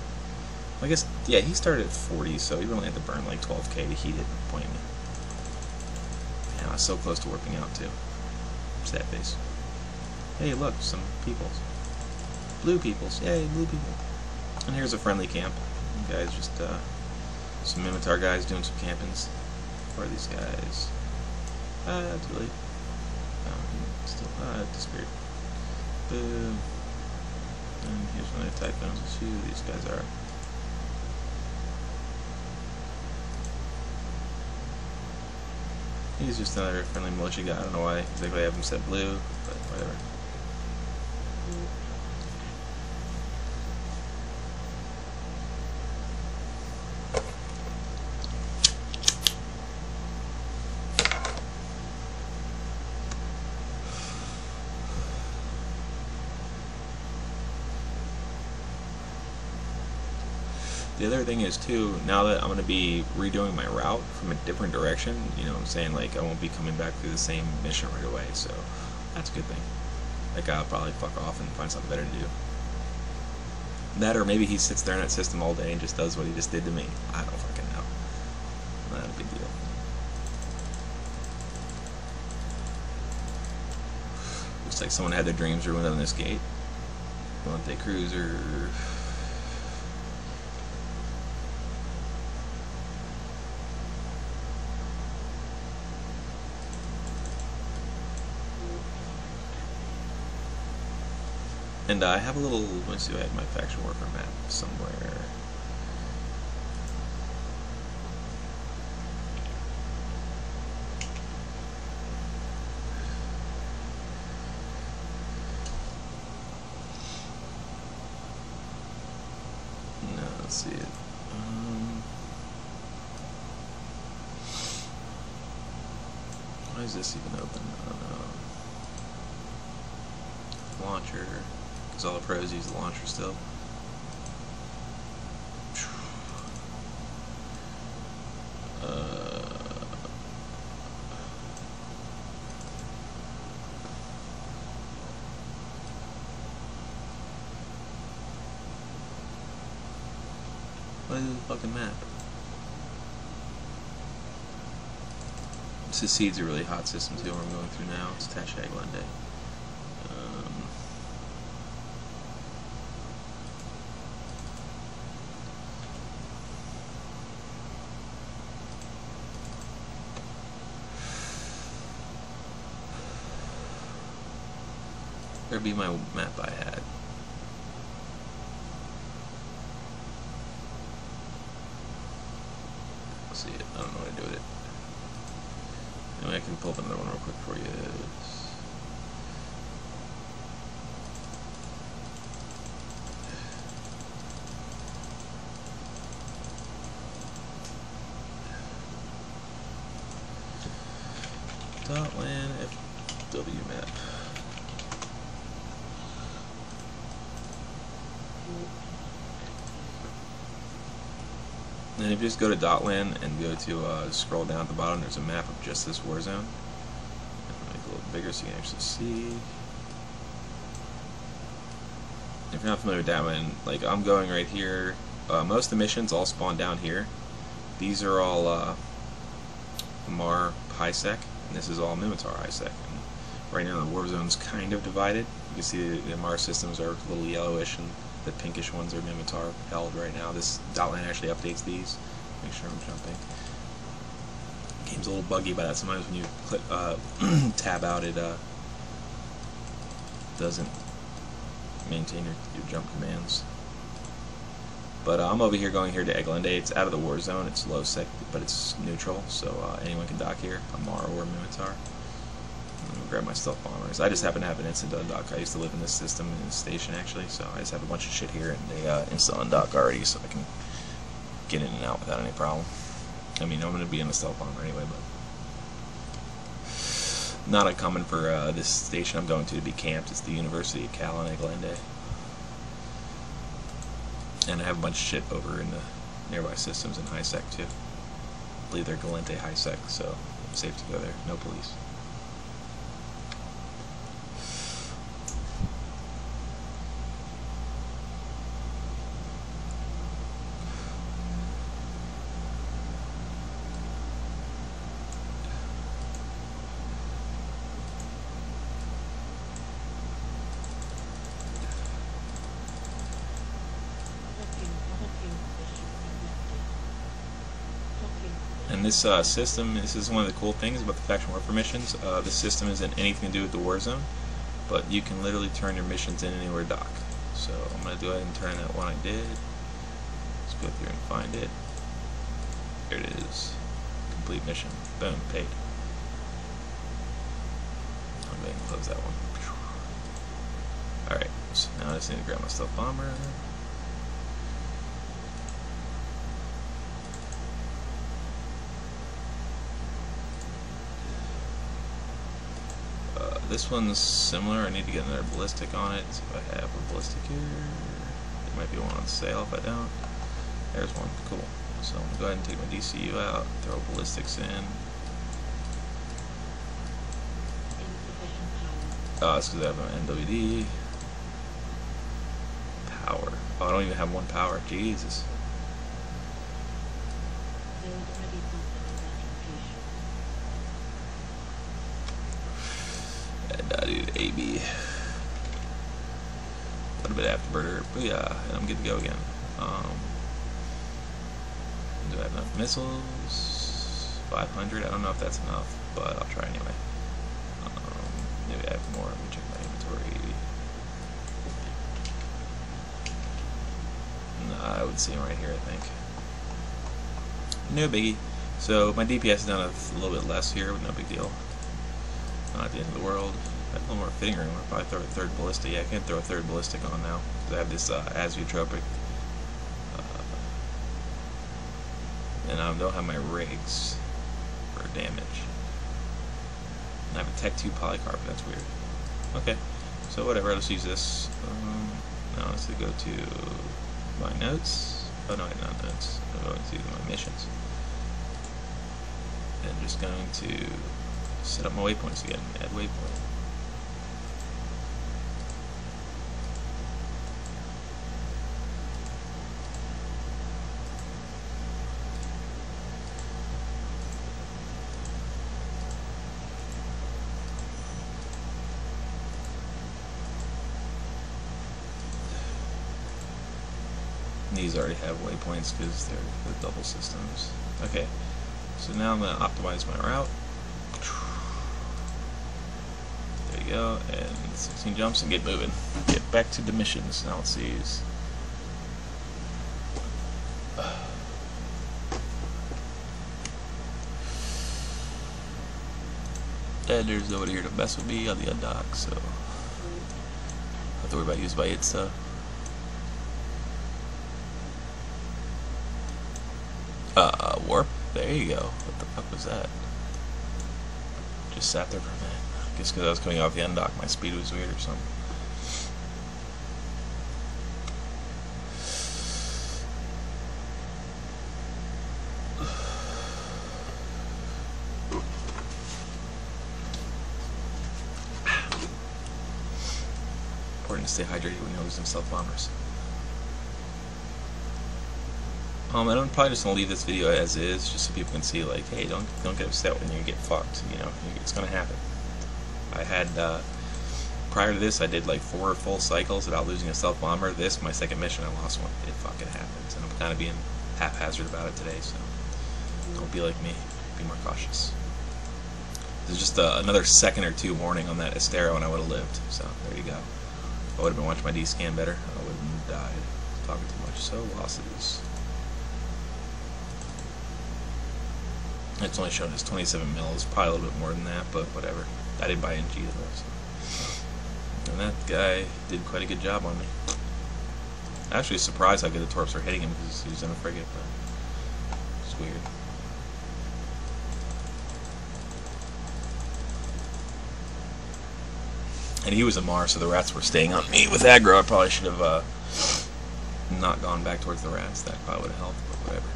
Well, I guess, yeah, he started at 40, so he really had to burn like 12k to heat it and point me. And I was so close to warping out too. Sad face. Hey, look, some peoples. Blue peoples. Yay, blue people. And here's a friendly camp. You guys just some minmatar guys doing some campings. Where are these guys? Too late. Still, disappeared. Boom. And here's one of the typhoons. Let's see who these guys are. He's just another friendly militia guy. I don't know why exactly I have him set blue, but whatever. The other thing is too, now that I'm going to be redoing my route from a different direction, you know what I'm saying, like I won't be coming back through the same mission right away, so that's a good thing. That guy will probably fuck off and find something better to do. That, or maybe he sits there in that system all day and just does what he just did to me. I don't fucking know. Not a big deal. Looks like someone had their dreams ruined on this gate. Volante Cruiser. And I have a little, let me see if I have my faction warfare map somewhere. No, let's see it. Why is this even open? I don't know. Launcher, because all the pros use the launcher still. What is this fucking map? Seed's a really hot system too, where I'm going through now. It's #Glende. There'd be my map I had. Let's see it. I don't know what to do with it. Anyway, I can pull up another one real quick for you. .lan FW map. And if you just go to .lan and go to scroll down at the bottom, there's a map of just this war zone. Make it a little bigger so you can actually see. If you're not familiar with that one, like I'm going right here. Most of the missions all spawn down here. These are all Mar high sec, and this is all minmatar high sec. And right now the war zone's kind of divided. You can see the Mar systems are a little yellowish, and the pinkish ones are minmatar held right now. This .lan actually updates these. Make sure I'm jumping. The game's a little buggy by that. Sometimes when you click tab out, it doesn't maintain your jump commands. But I'm over here going here to Glende. It's out of the war zone. It's low sec, but it's neutral, so anyone can dock here. A Mar or a minmatar. I'm gonna grab my stealth bombers. I just happen to have an instant undock. I used to live in this system in this station actually, so I just have a bunch of shit here, and they instant undock already, so I can get in and out without any problem. I mean, I'm gonna be in the stealth bomber anyway, but not uncommon for this station I'm going to be camped. It's the University of Cal in Glende, and I have a bunch of shit over in the nearby systems in high sec too. I believe they're Glende high sec, so safe to go there. No police. And this system, this is one of the cool things about the faction warfare missions. This system isn't anything to do with the war zone, but you can literally turn your missions in anywhere dock. So I'm going to go ahead and turn that one I did. Let's go through and find it. There it is. Complete mission. Boom, paid. I'm going to close that one. Alright, so now I just need to grab my stealth bomber. This one's similar. I need to get another ballistic on it. So if I have a ballistic here, there might be one on sale if I don't. There's one. Cool. So I'm going to go ahead and take my DCU out, throw ballistics in. Oh, it's because I have an NWD. Power. Oh, I don't even have one power. Jesus. Dude, AB. A little bit afterburner, but yeah, and I'm good to go again. Do I have enough missiles? 500? I don't know if that's enough, but I'll try anyway. Maybe I have more. Let me check my inventory. would see him right here, I think. No biggie. So my DPS is down a little bit less here, but no big deal. Not at the end of the world. I have a little more fitting room. I'll probably throw a third ballistic. Yeah, I can't throw a third ballistic on now because I have this azeotropic. And I don't have my rigs for damage. And I have a Tech 2 polycarb. That's weird. Okay, so whatever. Let's use this. Now let's go to my notes. Oh no, not notes. I'm going to my missions. And just going to set up my waypoints again. Add waypoint. These already have waypoints because they're double systems. Okay, so now I'm going to optimize my route. There you go, and 16 jumps and get moving. Get back to the missions. Now let's see. And there's nobody here to mess with me on the undock, so I don't have to worry about used by it stuff. Warp? There you go. What the fuck was that? Just sat there for a minute. I guess because I was coming off the undock, my speed was weird or something. Important to stay hydrated when you're using stealth bombers. I'm probably just gonna leave this video as is, just so people can see, like, hey, don't get upset when you get fucked. You know, it's gonna happen. I had prior to this, I did like 4 full cycles without losing a stealth bomber. This, my second mission, I lost one. It fucking happens, and I'm kind of being haphazard about it today. So don't be like me. Be more cautious. There's just another second or two warning on that Estero, and I would have lived. So there you go. If I would have been watching my D scan better, I wouldn't have died. Talking too much. So losses. It's only shown as 27 mils, probably a little bit more than that, but whatever. I didn't buy NG though, so. And that guy did quite a good job on me. Actually surprised how good the torps are hitting him because he's in a frigate, but it's weird. And he was a Mars, so the rats were staying on me. With aggro, I probably should have not gone back towards the rats. That probably would have helped, but whatever.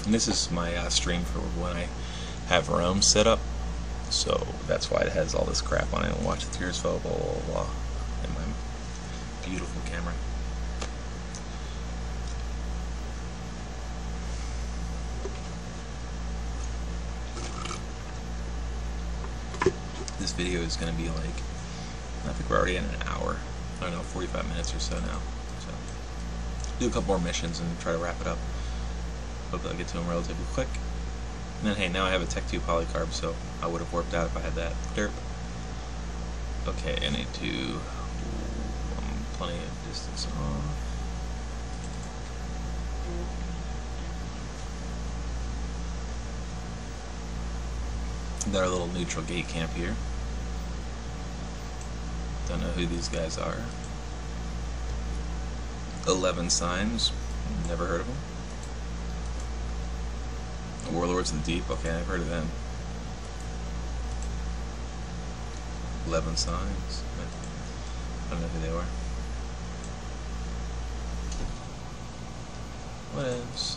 And this is my stream for when I have Rome set up, so that's why it has all this crap on it. And watch the tears fall, blah blah blah, and my beautiful camera. This video is going to be like, I think we're already at an hour. I don't know, 45 minutes or so now. So do a couple more missions and try to wrap it up. Hope I'll get to them relatively quick. And then, hey, now I have a Tech 2 polycarb, so I would have warped out if I had that. Derp. Okay, I need to... plenty of distance off. Got our little neutral gate camp here. Don't know who these guys are. 11 signs. Never heard of them. Warlords of the Deep, okay, I've heard of them. 11 signs. I don't know who they were. What else?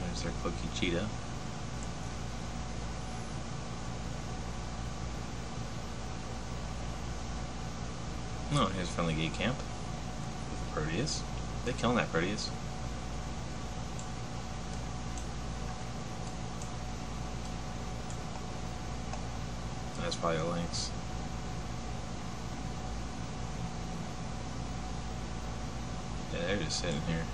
There's their Cookie Cheetah. Oh, here's friendly gate camp. Proteus. They killing that Proteus. That's probably a Lynx. Yeah, they're just sitting here.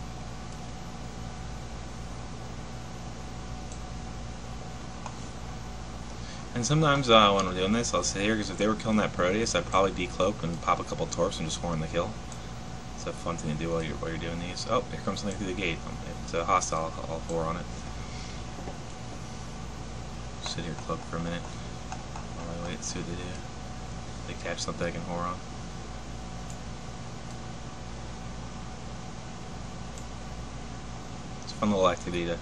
And sometimes when I'm doing this, I'll sit here, because if they were killing that Proteus, I'd probably decloak and pop a couple torps and just horn the kill. It's a fun thing to do while you're doing these. Oh, here comes something through the gate. If it's a hostile, I'll 4 on it. Sit here, cloak for a minute while I wait, see what they do. They catch something I can whore on. It's a fun little activity to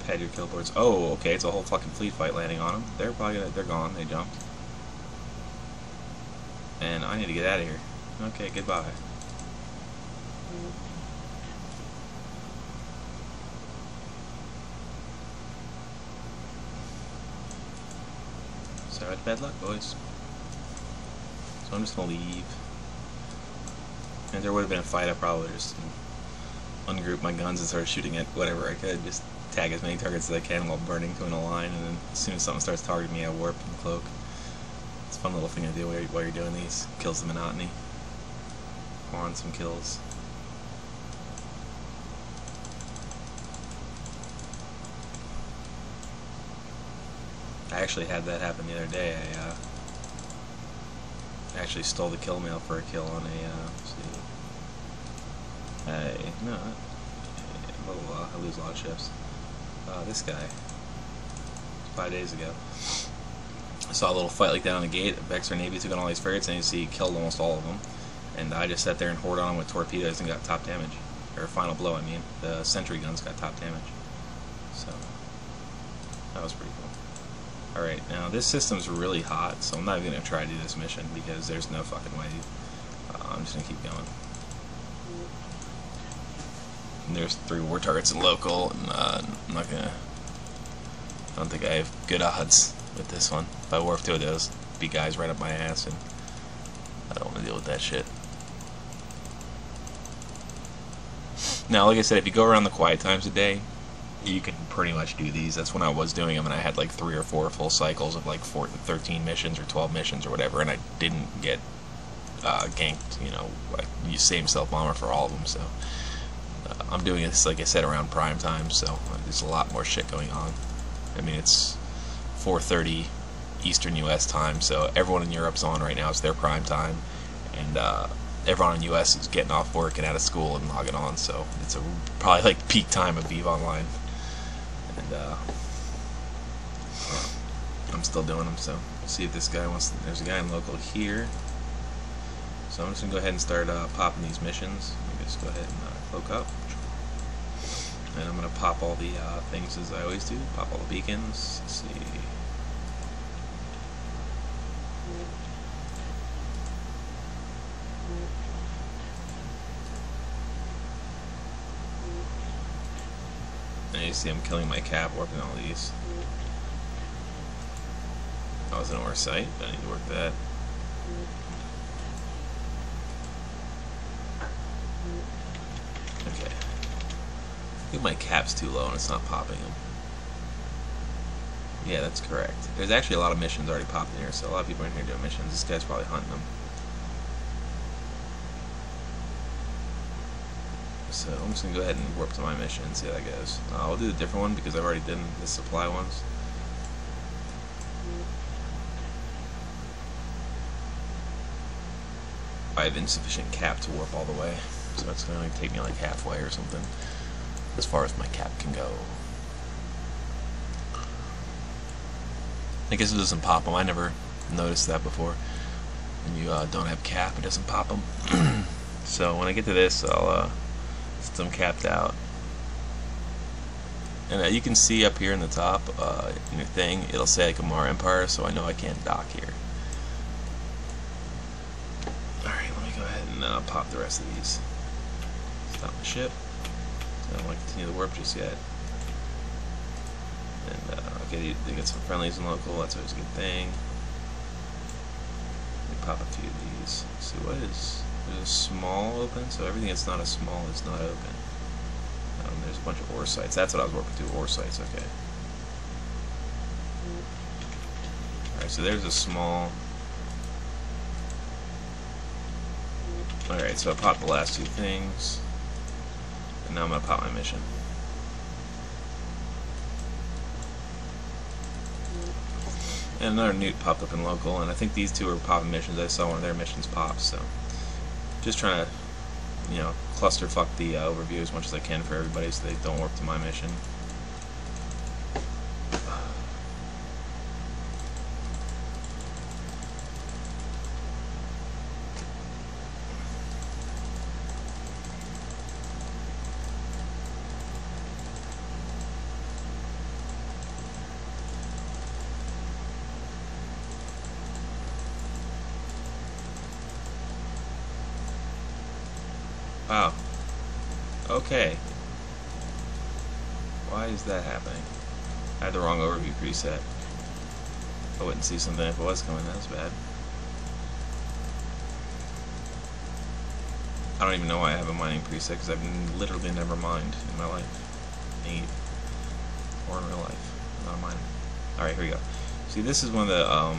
pad your kill boards. Oh, okay, it's a whole fucking fleet fight landing on them. They're probably they're gone. They jumped. And I need to get out of here. Okay, goodbye. Sorry, bad luck, boys. So I'm just gonna leave. And if there would have been a fight, I probably just ungroup my guns and start shooting at whatever I could. Just tag as many targets as I can while burning to in a line, and then as soon as something starts targeting me, I warp and cloak. It's a fun little thing to do while you're doing these. Kills the monotony. On some kills. I actually had that happen the other day. I actually stole the kill mail for a kill on a, let's see. No, I lose a lot of shifts. This guy, 5 days ago. I saw a little fight like that on the gate. Vexor Navy took on all these frigates, and you see he killed almost all of them. And I just sat there and hoard on them with torpedoes and got top damage. Or final blow, I mean. The sentry guns got top damage. So, that was pretty cool. Alright, now this system's really hot, so I'm not even going to try to do this mission because there's no fucking way. I'm just going to keep going. And there's 3 war targets in local, and I'm not going to... I don't think I have good odds with this one. If I warp 2 of those, be guys right up my ass, and I don't want to deal with that shit. Now, like I said, if you go around the quiet times a day, you can pretty much do these. That's when I was doing them, and I had like 3 or 4 full cycles of like 13 missions or 12 missions or whatever, and I didn't get ganked, you know, same stealth bomber for all of them. So I'm doing this, like I said, around prime time, so there's a lot more shit going on. I mean, it's 4:30 Eastern U.S. time, so everyone in Europe's on right now. It's their prime time, and everyone in the U.S. is getting off work and out of school and logging on, so it's probably like peak time of EVE Online. And I'm still doing them, so we'll see if this guy wants to. There's a guy in local here, so I'm just gonna go ahead and start popping these missions. Let me just go ahead and cloak up, and I'm gonna pop all the things as I always do. Pop all the beacons. Let's see. And you see I'm killing my cap, warping all these. That was an ore site, but I need to work that. Okay. I think my cap's too low and it's not popping them. Yeah, that's correct. There's actually a lot of missions already popping here, so a lot of people are in here doing missions. This guy's probably hunting them. So I'm just going to go ahead and warp to my mission and see how that goes. I'll do the different one because I've already done the supply ones. I have insufficient cap to warp all the way, so it's going to take me like halfway or something, as far as my cap can go. I guess it doesn't pop them. I never noticed that before. When you don't have cap, it doesn't pop them. So when I get to this, I'll since I'm capped out, and you can see up here in the top in your thing, it'll say like Amar Empire, so I know I can't dock here. Alright, let me go ahead and pop the rest of these. Stop the ship. I don't want to continue the warp just yet. And okay, they get some friendlies in local, that's always a good thing. Let me pop a few of these. Let's see, what is... There's a small open, so everything that's not a small is not open. There's a bunch of ore sites. That's what I was working through, ore sites, okay. Alright, so there's a small. Alright, so I popped the last 2 things. And now I'm going to pop my mission. And another newt popped up in local, and I think these two are popping missions. I saw one of their missions pop, so just trying to, clusterfuck the overview as much as I can for everybody so they don't warp to my mission. Wow. Okay. Why is that happening? I had the wrong overview preset. I wouldn't see something if it was coming. That was bad. I don't even know why I have a mining preset, because I've literally never mined in my life. Neat. Or in real life. Not a miner. Alright, here we go. See, this is one of the,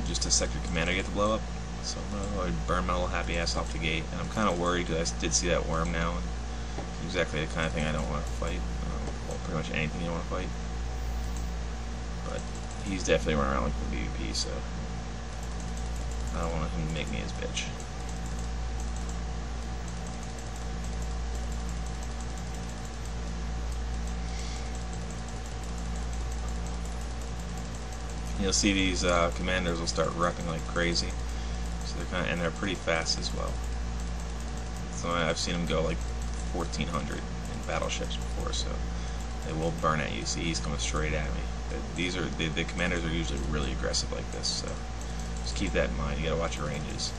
just a sector commander you get to blow up. So I'm going to burn my little happy ass off the gate, and I'm kind of worried because I did see that worm now, and it's exactly the kind of thing I don't want to fight. Well, pretty much anything you want to fight. But he's definitely running around like the PvP, so I don't want him to make me his bitch. You'll see these commanders will start repping like crazy. And they're pretty fast as well. So I've seen them go like 1400 in battleships before, so they will burn at you. See, he's coming straight at me. These are the commanders are usually really aggressive like this, so just keep that in mind. You gotta watch your ranges.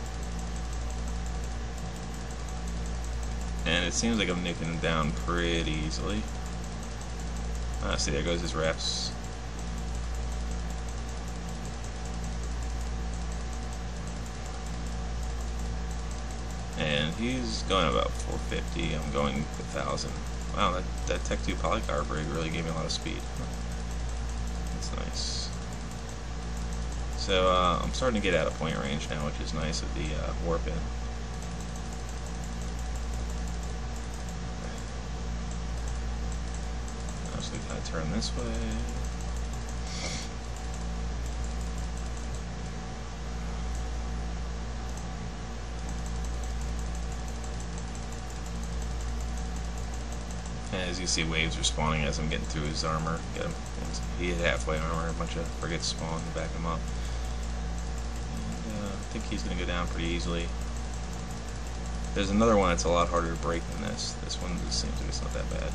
And it seems like I'm nuking him down pretty easily. See, there goes his reps. And he's going about 450. I'm going 1,000. Wow, that Tech 2 polycarb rig really gave me a lot of speed. That's nice. So I'm starting to get out of point range now, which is nice with the warp in. So we gotta turn this way. As you see, waves are spawning as I'm getting through his armor. Get him. He had halfway armor. A bunch of frigates spawn to back him up. And, I think he's going to go down pretty easily. There's another one that's a lot harder to break than this. This one just seems like it's not that bad.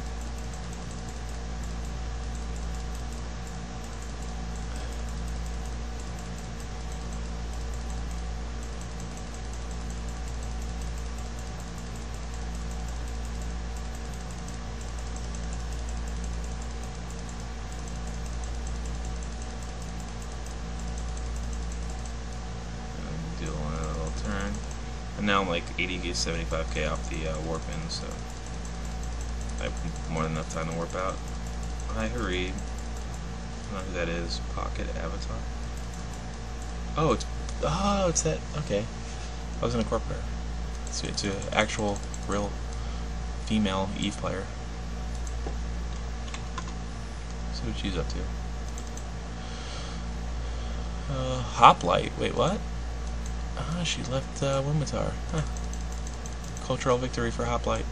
And now I'm like 80 to 75k off the warp in, so I have more than enough time to warp out. Hi, Hareed. I don't know who that is. Pocket Avatar. Oh, it's that. Okay, I was in a corp player. It's an actual, real female Eve player. See what she's up to. Hoplite. Wait, what? She left minmatar. Huh. Cultural victory for Hoplite.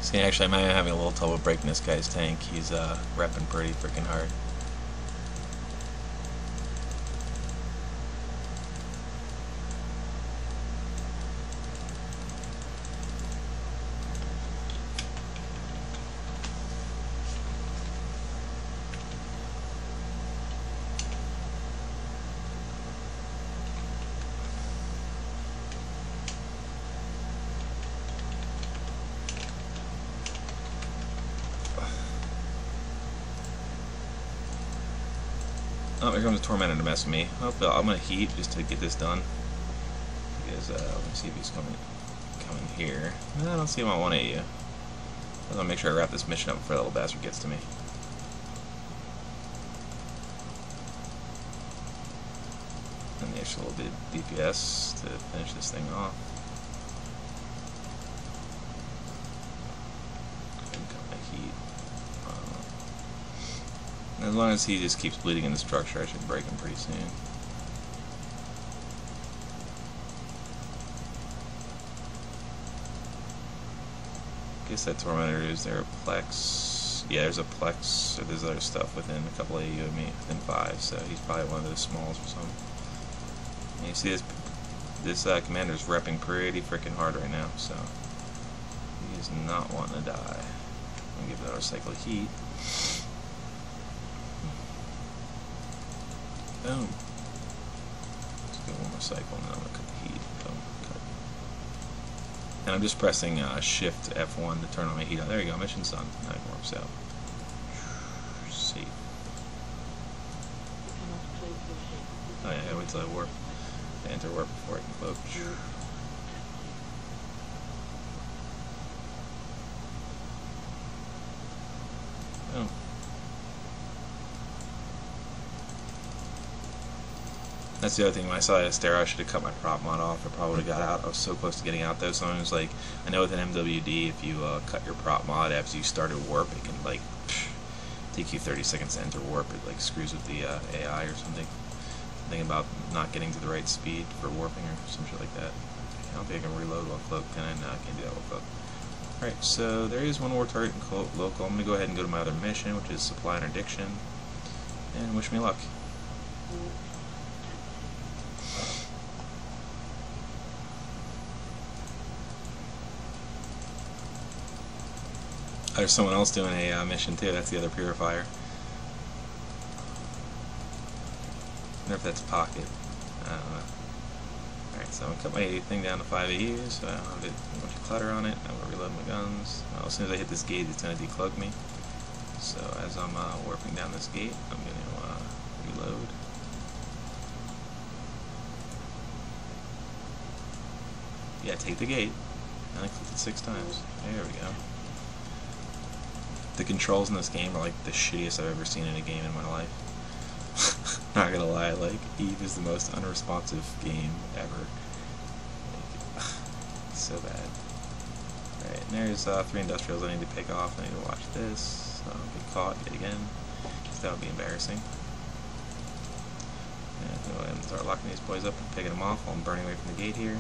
See, actually, I'm having a little trouble breaking this guy's tank. He's repping pretty freaking hard. Oh, here comes a Tormentor to mess with me. Oh, I'm gonna heat just to get this done. Because let me see if he's coming here. No, I don't see him on 1AU. I want to make sure I wrap this mission up before that little bastard gets to me. And the extra little bit DPS to finish this thing off. Cut my heat. As long as he just keeps bleeding in the structure, I should break him pretty soon. I guess that Tormentor, is there a Plex? Yeah, there's a Plex, so there's other stuff within a couple of AU of me, within 5, so he's probably one of those smalls or something. And you see this commander's repping pretty freaking hard right now, so he is not wanting to die. I'm gonna give another cycle of heat. Boom. Let's go one more cycle and then I'm gonna cut the heat. Boom. Cut. And I'm just pressing Shift F1 to turn on my heat on. There you go, mission's done. Now it works out. See. Oh yeah, wait till I warp. Enter warp before I can cloak. Oh. That's the other thing. When I saw that stair, I should have cut my prop mod off. I probably would have got out. I was so close to getting out though. So I was like, I know with an MWD, if you cut your prop mod after you started warp, it can like take you 30 seconds to enter warp. It like screws with the AI or something. Thinking about not getting to the right speed for warping or some shit like that. I don't think I can reload while cloaked, can I? No, I can't do that while cloaked. Alright, so there is one more target in local. I'm going to go ahead and go to my other mission, which is Supply Interdiction. And wish me luck. There's someone else doing a mission too. That's the other purifier. I wonder if that's pocket. I don't know. Alright, so I'm going to cut my thing down to 5 AU, so I don't have a bunch of clutter on it. I'm going to reload my guns. Well, as soon as I hit this gate, it's going to decloak me. So as I'm warping down this gate, I'm going to reload. Yeah, take the gate. And I clicked it 6 times. There we go. The controls in this game are like the shittiest I've ever seen in a game in my life. Not gonna lie, like, Eve is the most unresponsive game ever. Like, so bad. Alright, and there's 3 industrials I need to pick off. I need to watch this. So I'll get caught yet again, because that would be embarrassing. And go ahead and start locking these boys up and picking them off while I'm burning away from the gate here.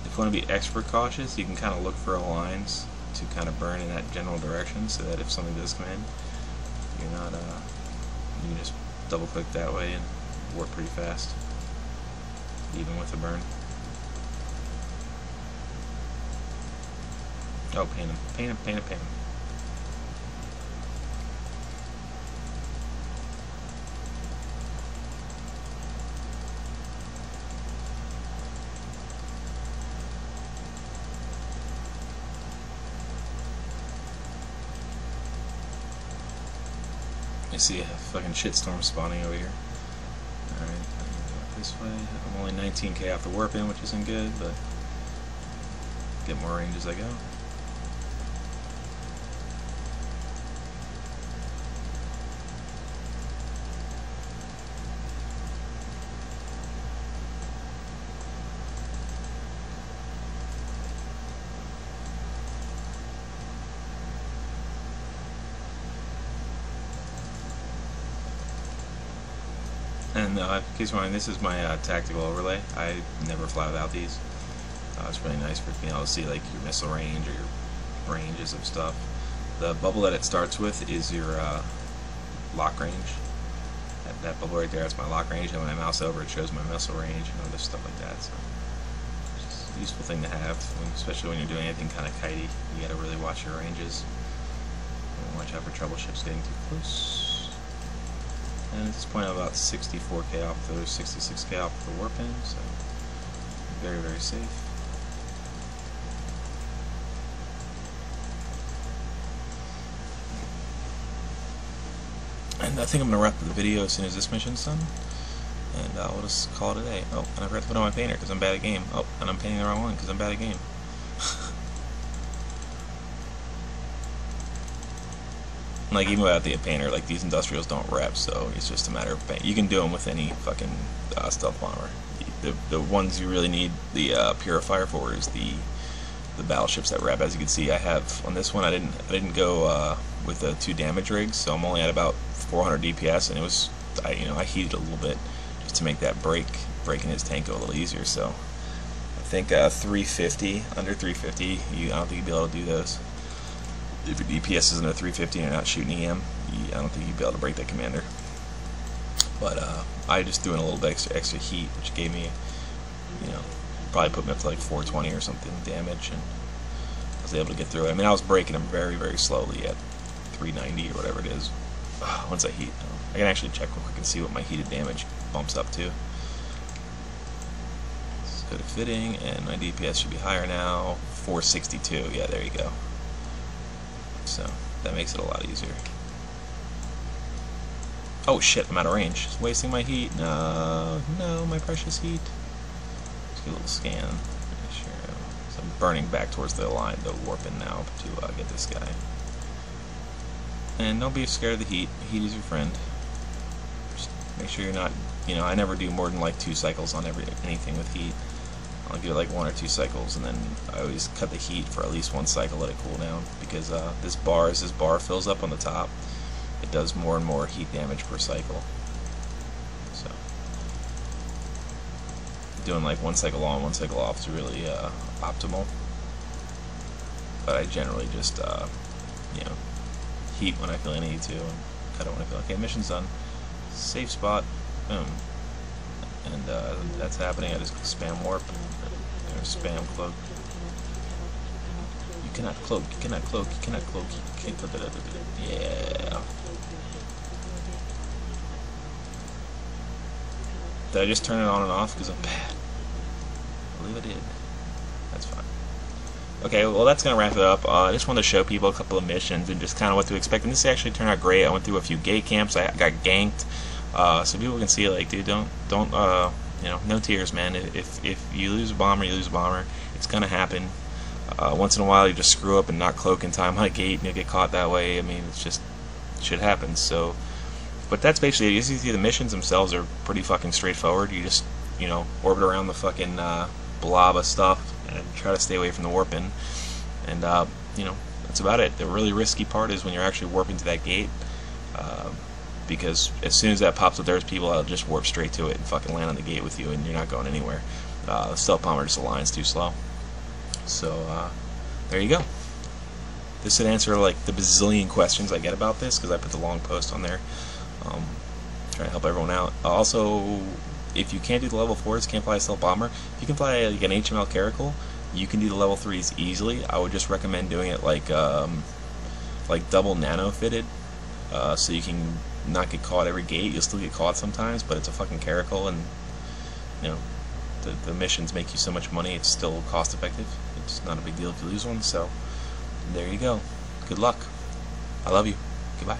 If you want to be extra cautious, you can kind of look for lines to kind of burn in that general direction, so that if something does come in, you're not, you can just double click that way and warp pretty fast, even with the burn. Oh, paint him, paint him, paint him, paint him. I see a fucking shitstorm spawning over here. Alright, this way. I'm only 19k off the warp in, which isn't good, but get more range as I go. And in case you're wondering, this is my tactical overlay. I never fly without these. It's really nice for being able to see like your missile range or your ranges of stuff. The bubble that it starts with is your lock range. That bubble right there, that's my lock range, and when I mouse over it shows my missile range and other stuff like that. So it's just a useful thing to have, especially when you're doing anything kind of kitey. You gotta really watch your ranges. And watch out for trouble ships getting too close. And at this point I'm about 64k off those, 66k off the warp in, so very, very safe. And I think I'm gonna wrap the video as soon as this mission's done, and we'll just call it a day. Oh, and I forgot to put on my painter because I'm bad at game. Oh, and I'm painting the wrong one because I'm bad at game. Like, even without the painter, like, these industrials don't rep, so it's just a matter of paint. You can do them with any fucking stealth bomber. The ones you really need the purifier for is the battleships that rep. As you can see, I have on this one I didn't go with the 2 damage rigs, so I'm only at about 400 DPS, and it was I heated a little bit just to make that breaking his tank go a little easier. So I think 350, under 350, I don't think you'd be able to do those. If your DPS isn't a 350 and you're not shooting EM, I don't think you'd be able to break that commander. But I just threw in a little bit extra heat, which gave me, probably put me up to like 420 or something damage, and I was able to get through it. I mean, I was breaking them very, very slowly at 390 or whatever it is. Once I heat, I can actually check real quick and see what my heated damage bumps up to. Let's go to fitting, and my DPS should be higher now. 462. Yeah, there you go. So that makes it a lot easier. Oh shit, I'm out of range. Just wasting my heat. No, my precious heat. Let's get a little scan. Sure. So I'm burning back towards the line, the warping now to get this guy. And don't be scared of the heat. Heat is your friend. Just make sure you're not, I never do more than like 2 cycles on anything with heat. I'll give it like 1 or 2 cycles, and then I always cut the heat for at least 1 cycle, let it cool down, because as this bar fills up on the top, it does more and more heat damage per cycle. So doing like 1 cycle on, 1 cycle off is really optimal. But I generally just heat when I feel I need to, and cut it when I feel okay. Mission's done. Safe spot. Boom. And that's happening. I just spam warp or spam cloak. You cannot cloak. You cannot cloak. You cannot cloak. You can't. Yeah. Did I just turn it on and off because I'm bad? I believe I did. That's fine. Okay, well that's going to wrap it up. I just wanted to show people a couple of missions and just kind of what to expect. And this actually turned out great. I went through a few gate camps. I got ganked. So people can see, like, dude, don't no tears, man. If you lose a bomber, you lose a bomber. It's going to happen. Once in a while you just screw up and not cloak in time on a gate and you'll get caught that way. I mean, it's just shit happens. So, but that's basically it. As you see, the missions themselves are pretty fucking straightforward. You just, orbit around the fucking blob of stuff and try to stay away from the warping. And, that's about it. The really risky part is when you're actually warping to that gate. Because as soon as that pops up, there's people that'll just warp straight to it and fucking land on the gate with you, and you're not going anywhere. The stealth bomber just aligns too slow. So there you go. This should answer like the bazillion questions I get about this, because I put the long post on there, trying to help everyone out. Also, if you can't do the level 4s, can't fly a stealth bomber, if you can fly like an HML Caracal, you can do the level 3s easily. I would just recommend doing it like double nano fitted, so you can not get caught every gate. You'll still get caught sometimes, but it's a fucking Caracal, and the missions make you so much money, it's still cost effective. It's not a big deal if you lose one. So there you go. Good luck. I love you. Goodbye.